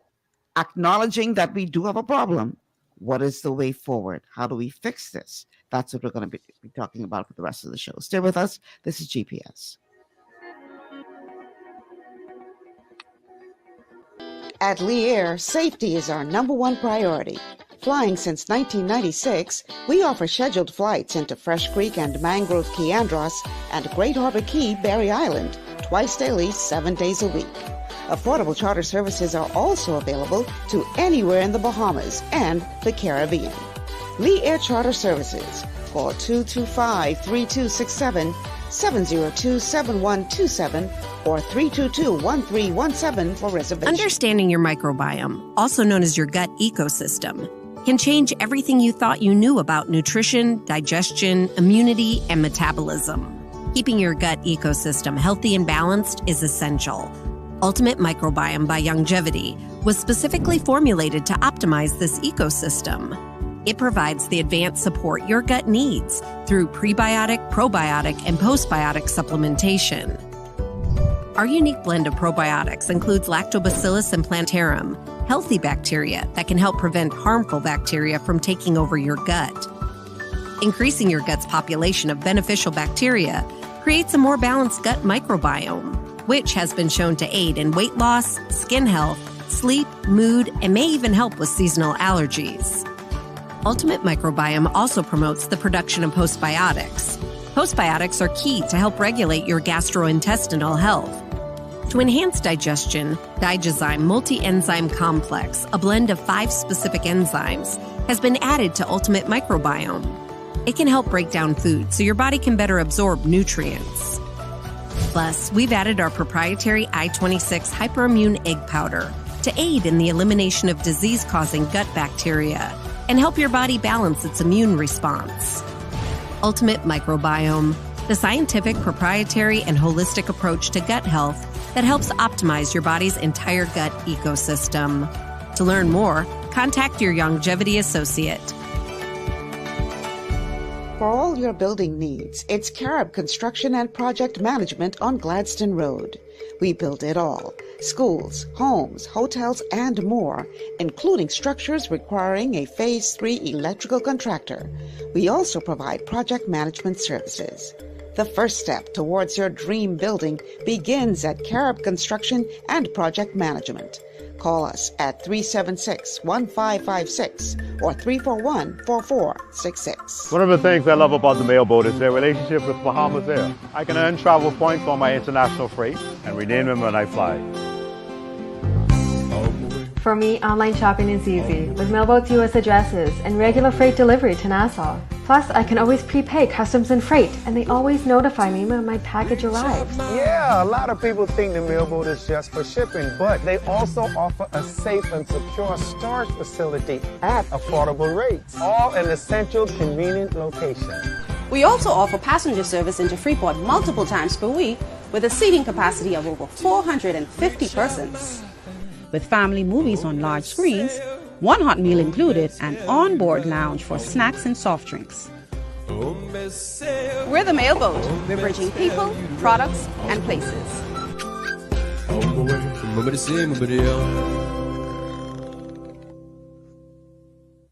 acknowledging that we do have a problem, what is the way forward? How do we fix this? That's what we're going to be talking about for the rest of the show. Stay with us. This is GPS. At Lee Air, safety is our #1 priority. Flying since 1996, we offer scheduled flights into Fresh Creek and Mangrove Key Andros and Great Harbor Key, Berry Island, twice daily, 7 days a week. Affordable charter services are also available to anywhere in the Bahamas and the Caribbean. Lee Air Charter Services. Call 225-3267, 702-7127, or 322-1317 for reservations. Understanding your microbiome, also known as your gut ecosystem, can change everything you thought you knew about nutrition, digestion, immunity, and metabolism. Keeping your gut ecosystem healthy and balanced is essential. Ultimate Microbiome by Longevity was specifically formulated to optimize this ecosystem. It provides the advanced support your gut needs through prebiotic, probiotic, and postbiotic supplementation. Our unique blend of probiotics includes Lactobacillus and Plantarum, healthy bacteria that can help prevent harmful bacteria from taking over your gut. Increasing your gut's population of beneficial bacteria creates a more balanced gut microbiome, which has been shown to aid in weight loss, skin health, sleep, mood, and may even help with seasonal allergies. Ultimate Microbiome also promotes the production of postbiotics. Postbiotics are key to help regulate your gastrointestinal health. To enhance digestion, Digizyme Multi-Enzyme Complex, a blend of 5 specific enzymes, has been added to Ultimate Microbiome. It can help break down food so your body can better absorb nutrients. Plus, we've added our proprietary I-26 hyperimmune egg powder to aid in the elimination of disease-causing gut bacteria and help your body balance its immune response. Ultimate Microbiome, the scientific, proprietary, and holistic approach to gut health that helps optimize your body's entire gut ecosystem. To learn more, contact your Longevity associate. For all your building needs, it's Carib Construction and Project Management on Gladstone Road. We build it all: schools, homes, hotels, and more, including structures requiring a Phase 3 electrical contractor. We also provide project management services. The first step towards your dream building begins at Carib Construction and Project Management. Call us at 376-1556 or 341-4466. One of the things I love about the Mailboat is their relationship with Bahamas Air. I can earn travel points on my international freight and redeem them when I fly. For me, online shopping is easy with Mailboat's U.S. addresses and regular freight delivery to Nassau. Plus, I can always prepay customs and freight, and they always notify me when my package arrives. Yeah, a lot of people think the Mailboat is just for shipping, but they also offer a safe and secure storage facility at affordable rates, all in a central, convenient location. We also offer passenger service into Freeport multiple times per week with a seating capacity of over 450 persons. With family movies on large screens, one hot meal included, and on-board lounge for snacks and soft drinks. We're the Mailboat. We're bridging people, products, and places.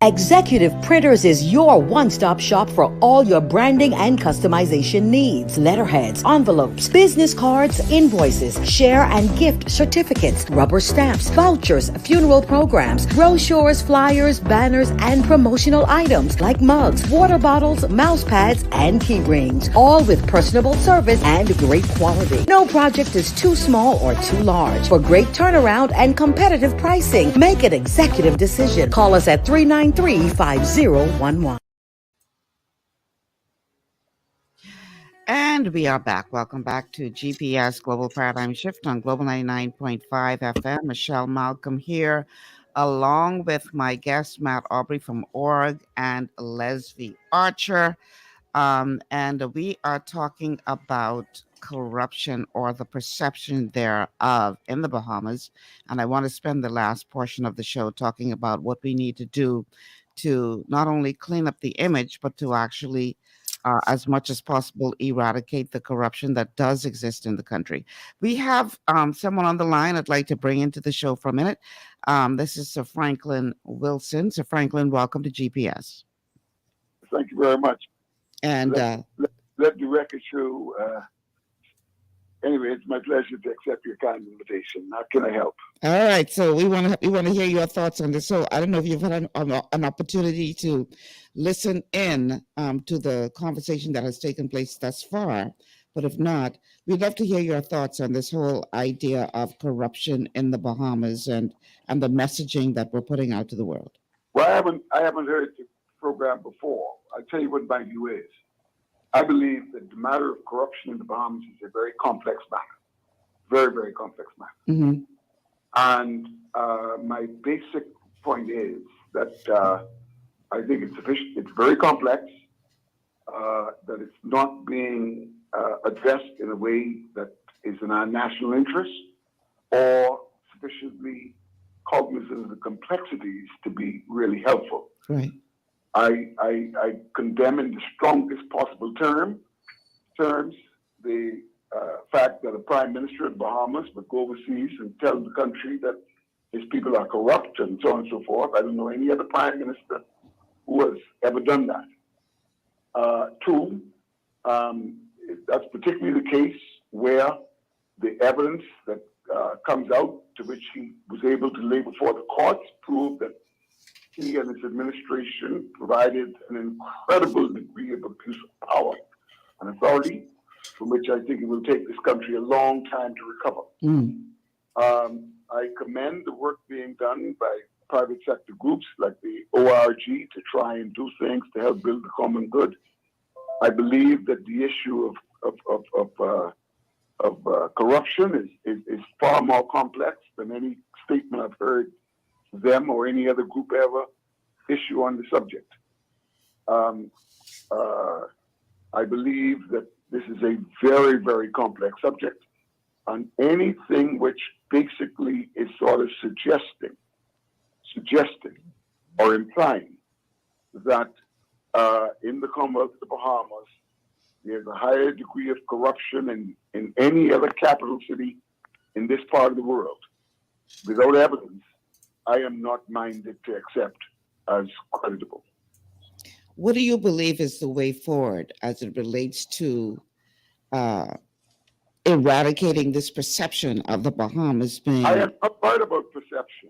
Executive Printers is your one-stop shop for all your branding and customization needs. Letterheads, envelopes, business cards, invoices, share and gift certificates, rubber stamps, vouchers, funeral programs, brochures, flyers, banners, and promotional items like mugs, water bottles, mouse pads, and key rings, all with personable service and great quality. No project is too small or too large. For great turnaround and competitive pricing, make an executive decision. Call us at 393-5011. And we are back. Welcome back to GPS Global Paradigm Shift on Global 99.5 FM. Michelle Malcolm here, along with my guest, Matt Aubry from Org and Lesvie Archer. And we are talking about corruption or the perception thereof in the Bahamas. And I want to spend the last portion of the show talking about what we need to do to not only clean up the image, but to actually, as much as possible, eradicate the corruption that does exist in the country. We have someone on the line I'd like to bring into the show for a minute. This is Sir Franklin Wilson. Sir Franklin, welcome to GPS. Thank you very much. And let the record show. Anyway, it's my pleasure to accept your kind invitation. How can I help? All right, so we want to hear your thoughts on this. So I don't know if you've had an opportunity to listen in to the conversation that has taken place thus far, but if not, we'd love to hear your thoughts on this whole idea of corruption in the Bahamas and the messaging that we're putting out to the world. Well, I haven't heard the program before. I'll tell you what my view is. I believe that the matter of corruption in the Bahamas is a very complex matter. Very, very complex matter. Mm-hmm. And my basic point is that I think it's sufficient. It's very complex. That it's not being addressed in a way that is in our national interest or sufficiently cognizant of the complexities to be really helpful. Right. I condemn in the strongest possible terms the fact that a prime minister of Bahamas would go overseas and tell the country that his people are corrupt and so on and so forth. I don't know any other prime minister who has ever done that. Two, that's particularly the case where the evidence that comes out to which he was able to lay before the courts prove that he and his administration provided an incredible degree of abuse of power and authority, from which I think it will take this country a long time to recover. I commend the work being done by private sector groups like the ORG to try and do things to help build the common good. I believe that the issue of corruption is far more complex than any statement I've heard them or any other group ever issue on the subject. I believe that this is a very, very complex subject, and anything which basically is sort of suggesting or implying that in the Commonwealth of the Bahamas, there's a higher degree of corruption in any other capital city in this part of the world, without evidence, I am not minded to accept as creditable. What do you believe is the way forward as it relates to eradicating this perception of the Bahamas being... I am not worried about perception.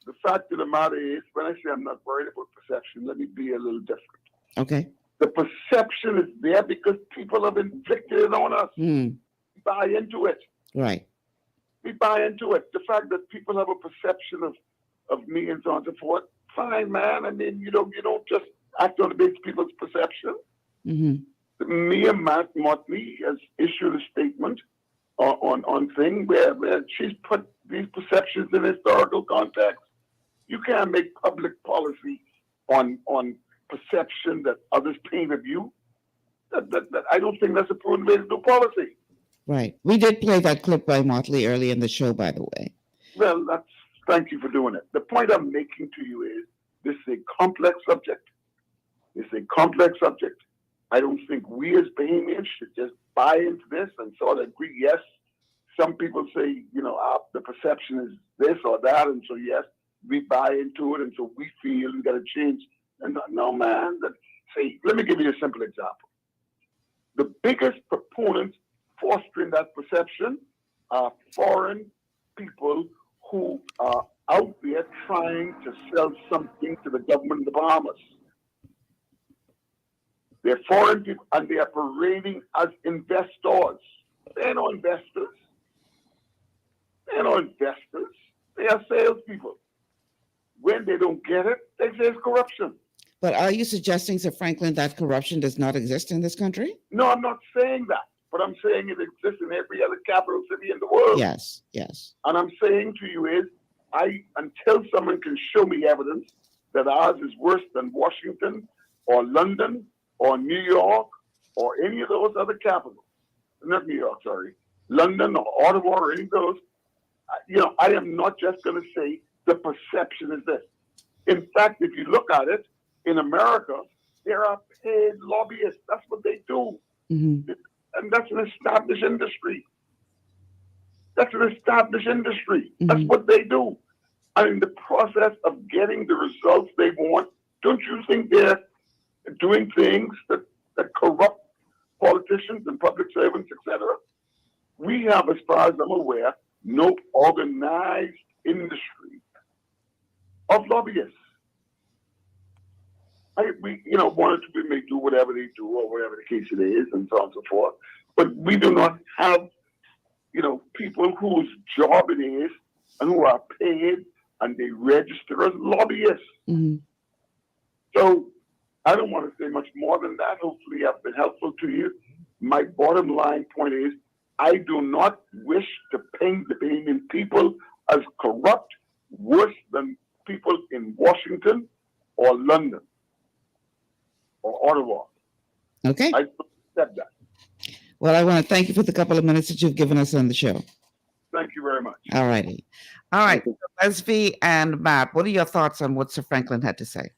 The fact of the matter is, when I say I'm not worried about perception, let me be a little different. Okay. The perception is there because people have inflicted it on us. We buy into it. Right. We buy into it. The fact that people have a perception of me and so on and so forth, fine, man. I mean, you don't just act on the basis of people's perception. Mia Motley has issued a statement on thing where she's put these perceptions in historical context. You can't make public policy on perception that others paint of you. That I don't think that's a prudent way to do policy. Right. We did play that clip by Motley early in the show, by the way. Well, thank you for doing it. The point I'm making to you is this is a complex subject. It's a complex subject. I don't think we as Bahamians should just buy into this and sort of agree, yes, some people say, the perception is this or that, and so yes, we buy into it, and so we feel we got to change. And no, man. Let me give you a simple example. The biggest proponents fostering that perception are foreign people who are out there trying to sell something to the government of the Bahamas. They're foreign people, and they are parading as investors. They're no investors. They are salespeople. When they don't get it, they say it's corruption. But are you suggesting, Sir Franklin, that corruption does not exist in this country? No, I'm not saying that. But I'm saying it exists in every other capital city in the world. Yes. And I'm saying to you is, until someone can show me evidence that ours is worse than Washington or London or New York or any of those other capitals, not New York, sorry, London or Ottawa or any of those, I am not just going to say the perception is this. In fact, if you look at it, in America, there are paid lobbyists. That's what they do. And that's an established industry. That's what they do. And in the process of getting the results they want, don't you think they're doing things that corrupt politicians and public servants, etc.? We have, as far as I'm aware, no organized industry of lobbyists. One or two people may do whatever they do or whatever the case it is and so on and so forth. But we do not have, people whose job it is and who are paid and they register as lobbyists. So I don't want to say much more than that. Hopefully I've been helpful to you. My bottom line point is I do not wish to paint the Bahamian people as corrupt, worse than people in Washington or London. or Ottawa. Okay. I don't accept that. Well, I want to thank you for the couple of minutes that you've given us on the show. Thank you very much. All righty. All right. Lesvie and Matt, what are your thoughts on what Sir Franklin had to say?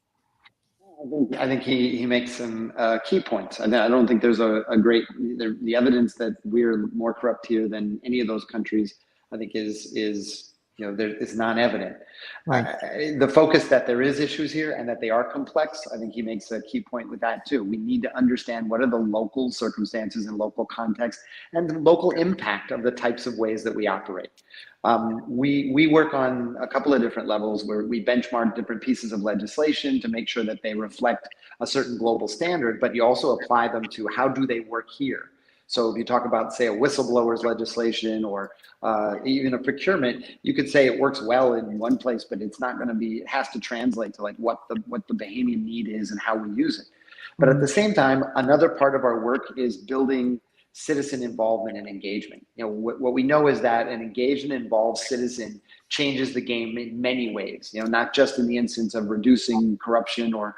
I think he makes some key points. I don't think there's a great the evidence that we're more corrupt here than any of those countries. I think is is non-evident. Right. The focus that there is issues here and that they are complex. I think he makes a key point with that too. We need to understand what are the local circumstances and local context and the local impact of the types of ways that we operate. We work on a couple of different levels where we benchmark different pieces of legislation to make sure that they reflect a certain global standard, but you also apply them to how do they work here. So if you talk about, say, a whistleblower's legislation or even a procurement, you could say it works well in one place, but it's not going to be, it has to translate to like what the Bahamian need is and how we use it. But at the same time, another part of our work is building citizen involvement and engagement. What we know is that an engaged and involved citizen changes the game in many ways, not just in the instance of reducing corruption or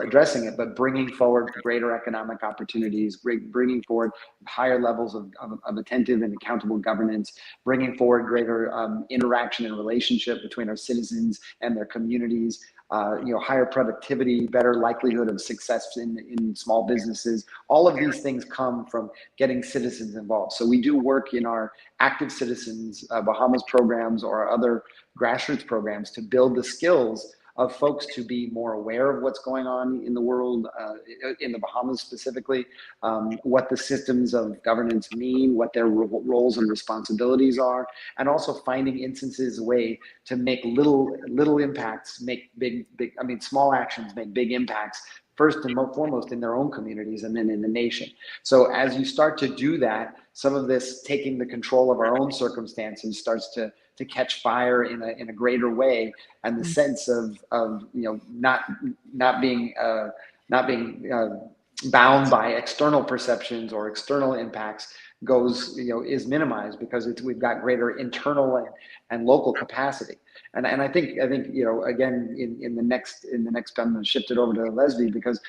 addressing it, but bringing forward greater economic opportunities, bringing forward higher levels of attentive and accountable governance, bringing forward greater interaction and relationship between our citizens and their communities, higher productivity, better likelihood of success in small businesses. All of these things come from getting citizens involved. So we do work in our active citizens Bahamas programs or other grassroots programs to build the skills of folks to be more aware of what's going on in the world, in the Bahamas specifically, what the systems of governance mean, what their roles and responsibilities are, and also finding instances, a way to make little impacts, make small actions make big impacts, first and foremost in their own communities and then in the nation. So as you start to do that, some of this taking the control of our own circumstances starts to catch fire in a greater way, and the sense of not being bound by external perceptions or external impacts is minimized because we've got greater internal and local capacity. And I think again in the next I'm going to shift it over to Lesvie, because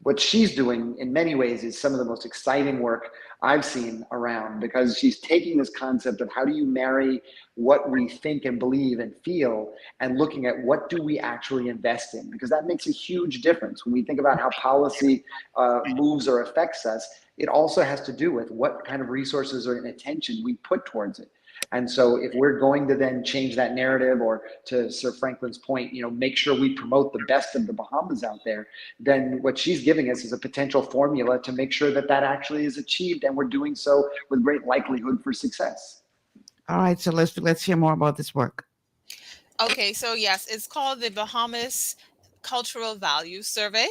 what she's doing in many ways is some of the most exciting work I've seen around, because she's taking this concept of how do you marry what we think and believe and feel and looking at what do we actually invest in, because that makes a huge difference when we think about how policy moves or affects us. It also has to do with what kind of resources or attention we put towards it. And so if we're going to then change that narrative, or to Sir Franklin's point, make sure we promote the best of the Bahamas out there, then what she's giving us is a potential formula to make sure that actually is achieved, and we're doing so with great likelihood for success. All right, so let's hear more about this work. Okay, so yes, it's called the Bahamas Cultural Values Survey.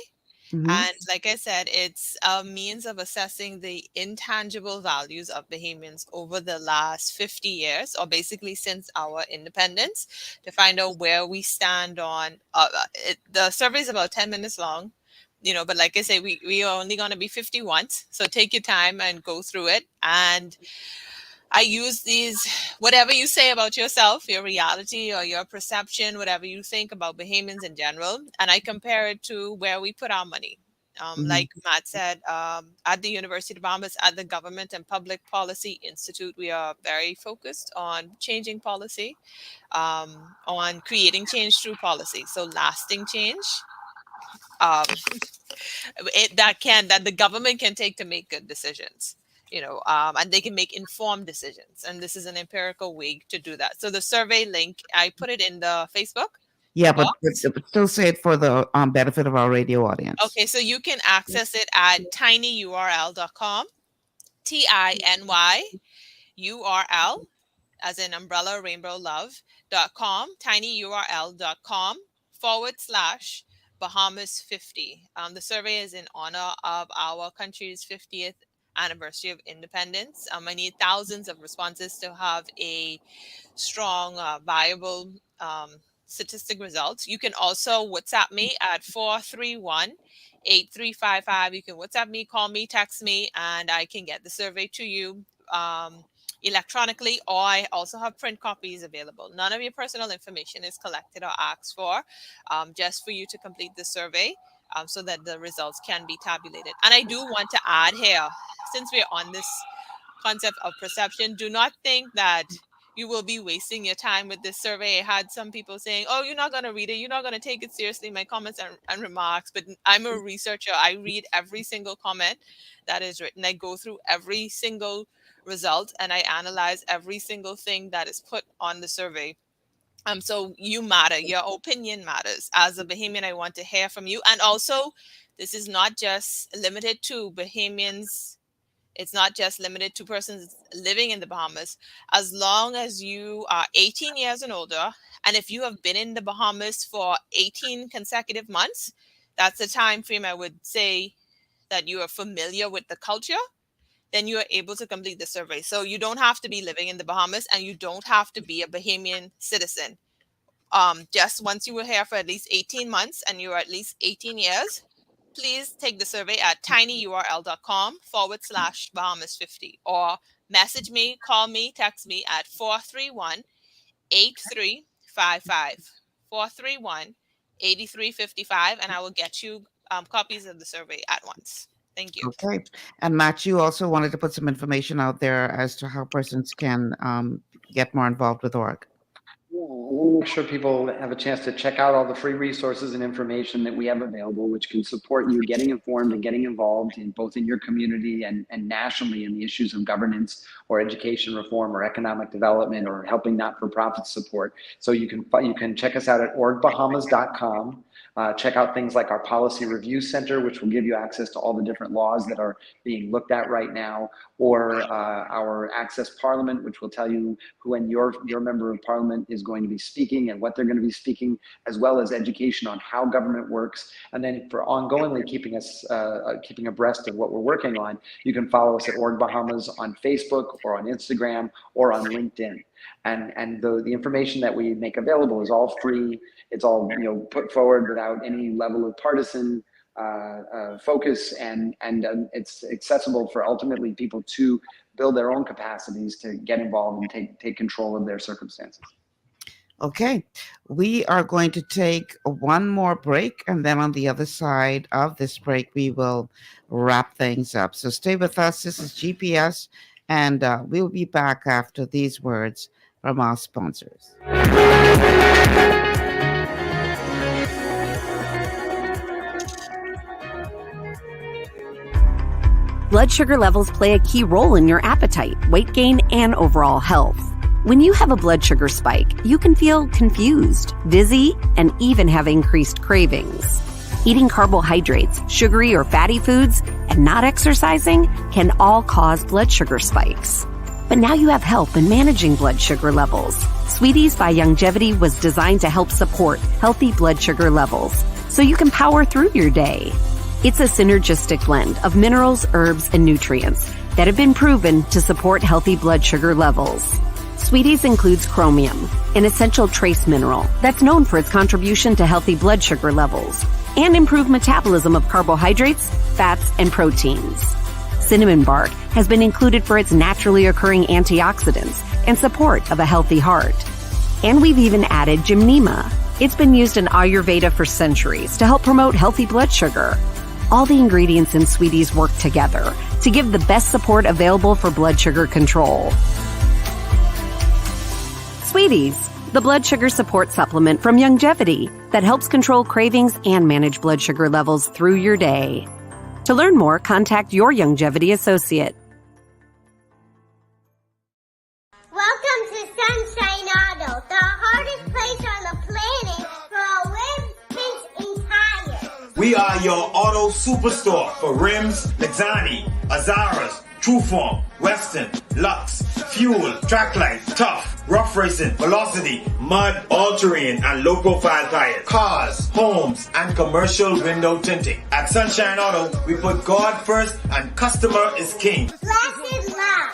Mm-hmm. And like I said, it's a means of assessing the intangible values of Bahamians over the last 50 years, or basically since our independence, to find out where we stand on. The survey is about 10 minutes long, but like I say, we are only going to be 50 once. So take your time and go through it. And I use these, whatever you say about yourself, your reality or your perception, whatever you think about Bahamians in general, and I compare it to where we put our money. Like Matt said, at the University of Bahamas, at the Government and Public Policy Institute, we are very focused on changing policy, on creating change through policy. So lasting change. That the government can take to make good decisions, and they can make informed decisions. And this is an empirical way to do that. So the survey link, I put it in the Facebook. Yeah, but still say it for the benefit of our radio audience. Okay, so you can access it at tinyurl.com, tinyurl, as in umbrella rainbow love.com, tinyurl.com/Bahamas 50. The survey is in honor of our country's 50th anniversary of independence. I need thousands of responses to have a strong, viable statistic results. You can also WhatsApp me at 431-8355. You can WhatsApp me, call me, text me, and I can get the survey to you. electronically, or I also have print copies available. None of your personal information is collected or asked for, just for you to complete the survey, so that the results can be tabulated. And I do want to add here, since we're on this concept of perception, do not think that you will be wasting your time with this survey. I had some people saying, oh, you're not going to read it, you're not going to take it seriously, my comments and remarks. But I'm a researcher. I read every single comment that is written. I go through every single result, and I analyze every single thing that is put on the survey. So you matter. Your opinion matters. As a Bahamian, I want to hear from you. And also, this is not just limited to Bahamians. It's not just limited to persons living in the Bahamas. As long as you are 18 years and older, and if you have been in the Bahamas for 18 consecutive months, that's the time frame I would say that you are familiar with the culture, then you are able to complete the survey. So you don't have to be living in the Bahamas, and you don't have to be a Bahamian citizen. Just once you were here for at least 18 months and you're at least 18 years, please take the survey at tinyurl.com/Bahamas50, or message me, call me, text me at 431-8355. 431-8355, and I will get you copies of the survey at once. Thank you. Okay. And Matt, you also wanted to put some information out there as to how persons can get more involved with org. Yeah, I want to make sure people have a chance to check out all the free resources and information that we have available, which can support you getting informed and getting involved in both in your community and nationally in the issues of governance or education reform or economic development or helping not-for-profit support. So you can check us out at orgbahamas.com. Check out things like our Policy Review Center, which will give you access to all the different laws that are being looked at right now, or our Access Parliament, which will tell you who and your member of parliament is going to be speaking and what they're going to be speaking, as well as education on how government works. And then for ongoingly keeping abreast of what we're working on, you can follow us at Org Bahamas on Facebook or on Instagram or on LinkedIn. And the information that we make available is all free. It's all put forward without any level of partisan focus, and it's accessible for ultimately people to build their own capacities to get involved and take control of their circumstances. Okay, we are going to take one more break, and then on the other side of this break, we will wrap things up. So stay with us. This is GPS, and we'll be back after these words from our sponsors. Blood sugar levels play a key role in your appetite, weight gain, and overall health. When you have a blood sugar spike, you can feel confused, dizzy, and even have increased cravings. Eating carbohydrates, sugary or fatty foods, and not exercising can all cause blood sugar spikes. But now you have help in managing blood sugar levels. Sweeties by Longevity was designed to help support healthy blood sugar levels, so you can power through your day. It's a synergistic blend of minerals, herbs, and nutrients that have been proven to support healthy blood sugar levels. Sweeties includes chromium, an essential trace mineral that's known for its contribution to healthy blood sugar levels and improved metabolism of carbohydrates, fats, and proteins. Cinnamon bark has been included for its naturally occurring antioxidants and support of a healthy heart. And we've even added gymnema. It's been used in Ayurveda for centuries to help promote healthy blood sugar. All the ingredients in Sweeties work together to give the best support available for blood sugar control. Sweeties, the blood sugar support supplement from Longevity that helps control cravings and manage blood sugar levels through your day. To learn more, contact your Longevity associate. Welcome to Sunshine Auto, the hardest place on the planet for rims, paints, and tires. We are your auto superstore for rims, Lexani, Azaras, Trueform, Western, Lux, Fuel, Tracklight, Tough, Rough Racing, Velocity, Mud, All-Terrain, and low-profile tires, cars, homes, and commercial window tinting. At Sunshine Auto, we put God first and customer is king. Blessed love.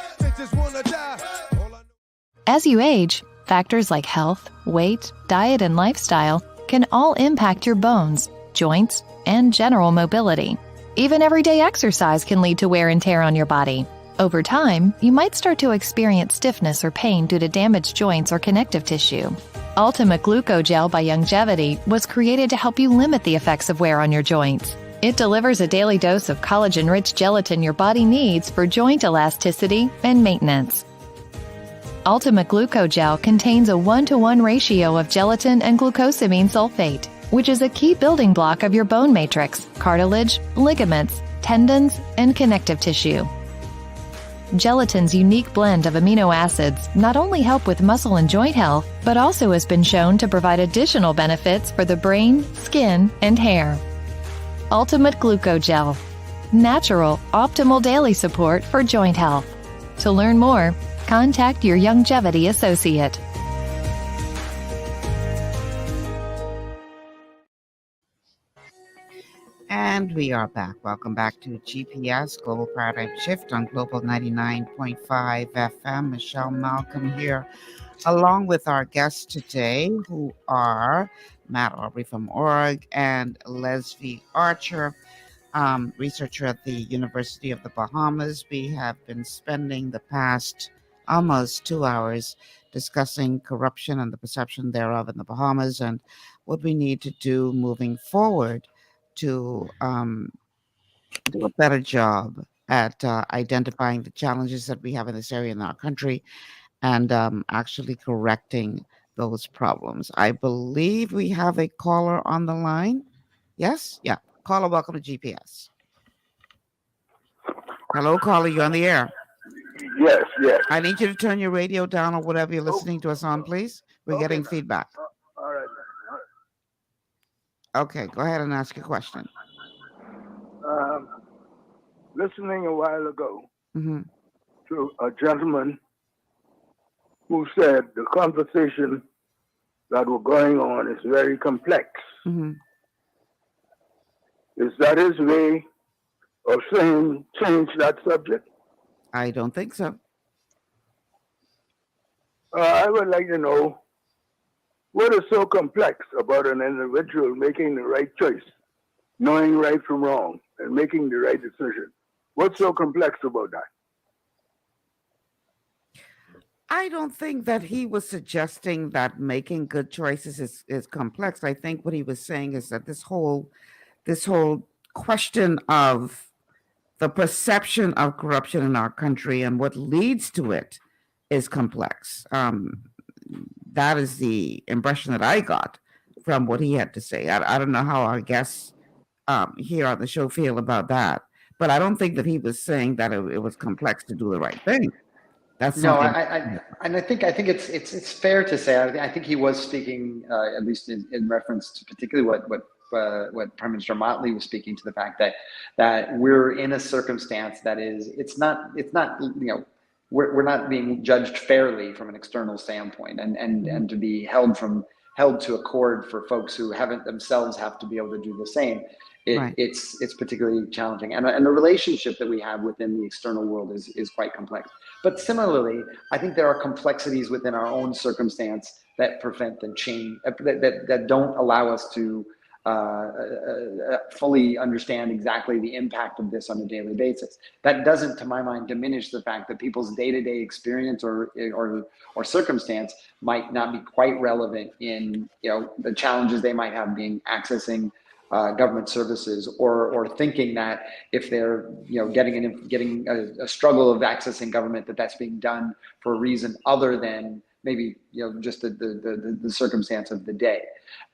As you age, factors like health, weight, diet, and lifestyle can all impact your bones, joints, and general mobility. Even everyday exercise can lead to wear and tear on your body. Over time, you might start to experience stiffness or pain due to damaged joints or connective tissue. Ultimate Glucogel by Youngevity was created to help you limit the effects of wear on your joints. It delivers a daily dose of collagen-rich gelatin your body needs for joint elasticity and maintenance. Ultimate Glucogel contains a 1-to-1 ratio of gelatin and glucosamine sulfate, which is a key building block of your bone matrix, cartilage, ligaments, tendons, and connective tissue. Gelatin's unique blend of amino acids not only help with muscle and joint health, but also has been shown to provide additional benefits for the brain, skin, and hair. Ultimate Glucogel. Natural, optimal daily support for joint health. To learn more, contact your Youngevity associate. And we are back. Welcome back to GPS, Global Paradigm Shift on Global 99.5 FM. Michelle Malcolm here, along with our guests today, who are Matt Aubry from Org and Lesvie Archer, researcher at the University of the Bahamas. We have been spending the past almost 2 hours discussing corruption and the perception thereof in the Bahamas and what we need to do moving forward to do a better job at identifying the challenges that we have in this area in our country and actually correcting those problems. I believe we have a caller on the line. Yes? Yeah. Caller, welcome to GPS. Hello, caller, you're on the air. Yes, yes. I need you to turn your radio down or whatever you're listening to us on, please. We're getting feedback. All right. Okay, go ahead and ask your question. Listening a while ago Mm-hmm. to a gentleman who said the conversation that were going on is very complex. Mm-hmm. Is that his way of saying change that subject? I don't think so. I would like to know what is so complex about an individual making the right choice, knowing right from wrong, and making the right decision. What's so complex about that? I don't think that he was suggesting that making good choices is complex. I think what he was saying is that this whole question of the perception of corruption in our country and what leads to it is complex. That is the impression that I got from what he had to say. I don't know how our guests here on the show feel about that, but I don't think that he was saying that it was complex to do the right thing. That's no, I think it's fair to say. I think he was speaking, at least in reference to particularly what Prime Minister Motley was speaking to, the fact that we're in a circumstance that it's not we're not being judged fairly from an external standpoint, and to be held to accord for folks who haven't themselves have to be able to do the same. Right. It's particularly challenging, and the relationship that we have within the external world is quite complex. But similarly, I think there are complexities within our own circumstance that prevent the change, that don't allow us to fully understand exactly the impact of this on a daily basis. That doesn't, to my mind, diminish the fact that people's day-to-day experience or circumstance might not be quite relevant in the challenges they might have being accessing government services, or thinking that if they're getting a struggle of accessing government, that's being done for a reason other than maybe just the circumstance of the day.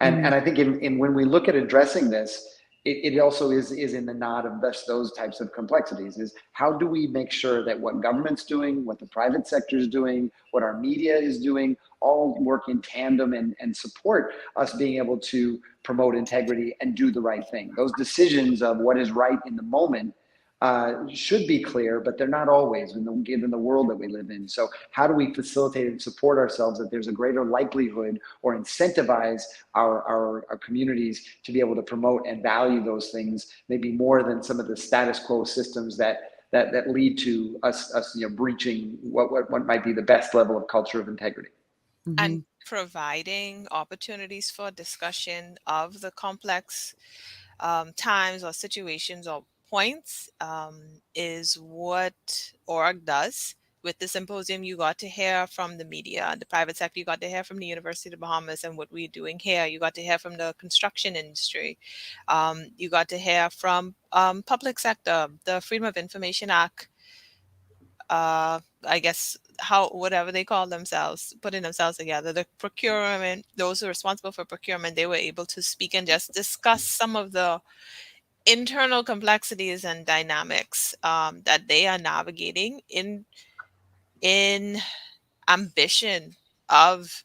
And I think in when we look at addressing this, it also is in the nod of those types of complexities. Is how do we make sure that what government's doing, what the private sector is doing, what our media is doing, all work in tandem and support us being able to promote integrity and do the right thing. Those decisions of what is right in the moment should be clear, but they're not always given the world that we live in. So how do we facilitate and support ourselves that there's a greater likelihood or incentivize our communities to be able to promote and value those things, maybe more than some of the status quo systems that lead to us breaching what might be the best level of culture of integrity. And providing opportunities for discussion of the complex times or situations or points is what org does. With the symposium, you got to hear from the media, the private sector, you got to hear from the University of the Bahamas and what we're doing here. You got to hear from the construction industry. You got to hear from public sector, the Freedom of Information Act, I guess whatever they call themselves, putting themselves together, the procurement, those who are responsible for procurement, they were able to speak and just discuss some of the internal complexities and dynamics that they are navigating in ambition of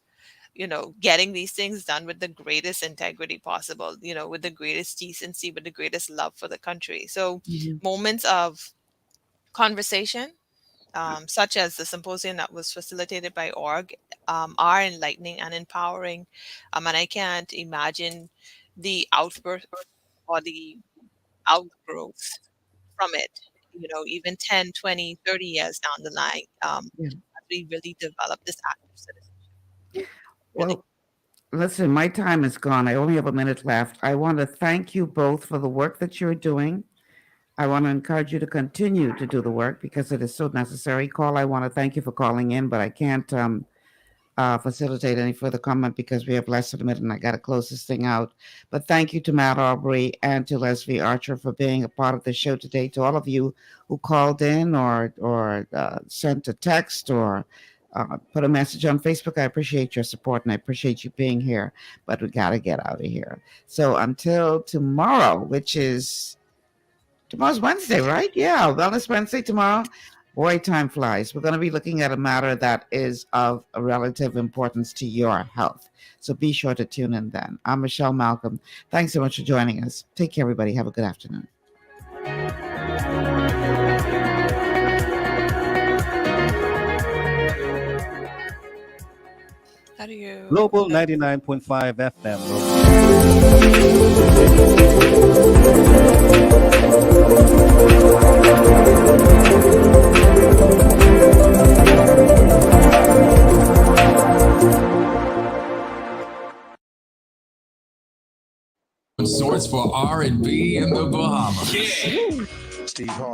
getting these things done with the greatest integrity possible, with the greatest decency, with the greatest love for the country. So moments of conversation, such as the symposium that was facilitated by org, are enlightening and empowering, and I can't imagine the outburst or the outgrowth from it, even 10, 20, 30 years down the line, as we really develop this active citizenship. Well, listen, my time is gone. I only have a minute left. I want to thank you both for the work that you're doing. I want to encourage you to continue to do the work because it is so necessary. Call, I want to thank you for calling in, but I can't facilitate any further comment because we have less than a minute and I got to close this thing out. But thank you to Matt Aubry and to Lesvie Archer for being a part of the show today. To all of you who called in or sent a text or put a message on Facebook, I appreciate your support and I appreciate you being here. But we got to get out of here. So until tomorrow, which is tomorrow's Wednesday, right? Yeah, Wellness Wednesday tomorrow. Boy, time flies. We're going to be looking at a matter that is of a relative importance to your health. So be sure to tune in then. I'm Michelle Malcolm. Thanks so much for joining us. Take care, everybody. Have a good afternoon. How do you... Global 99.5 FM. Source for R&B in the Bahamas. Steve Harvey.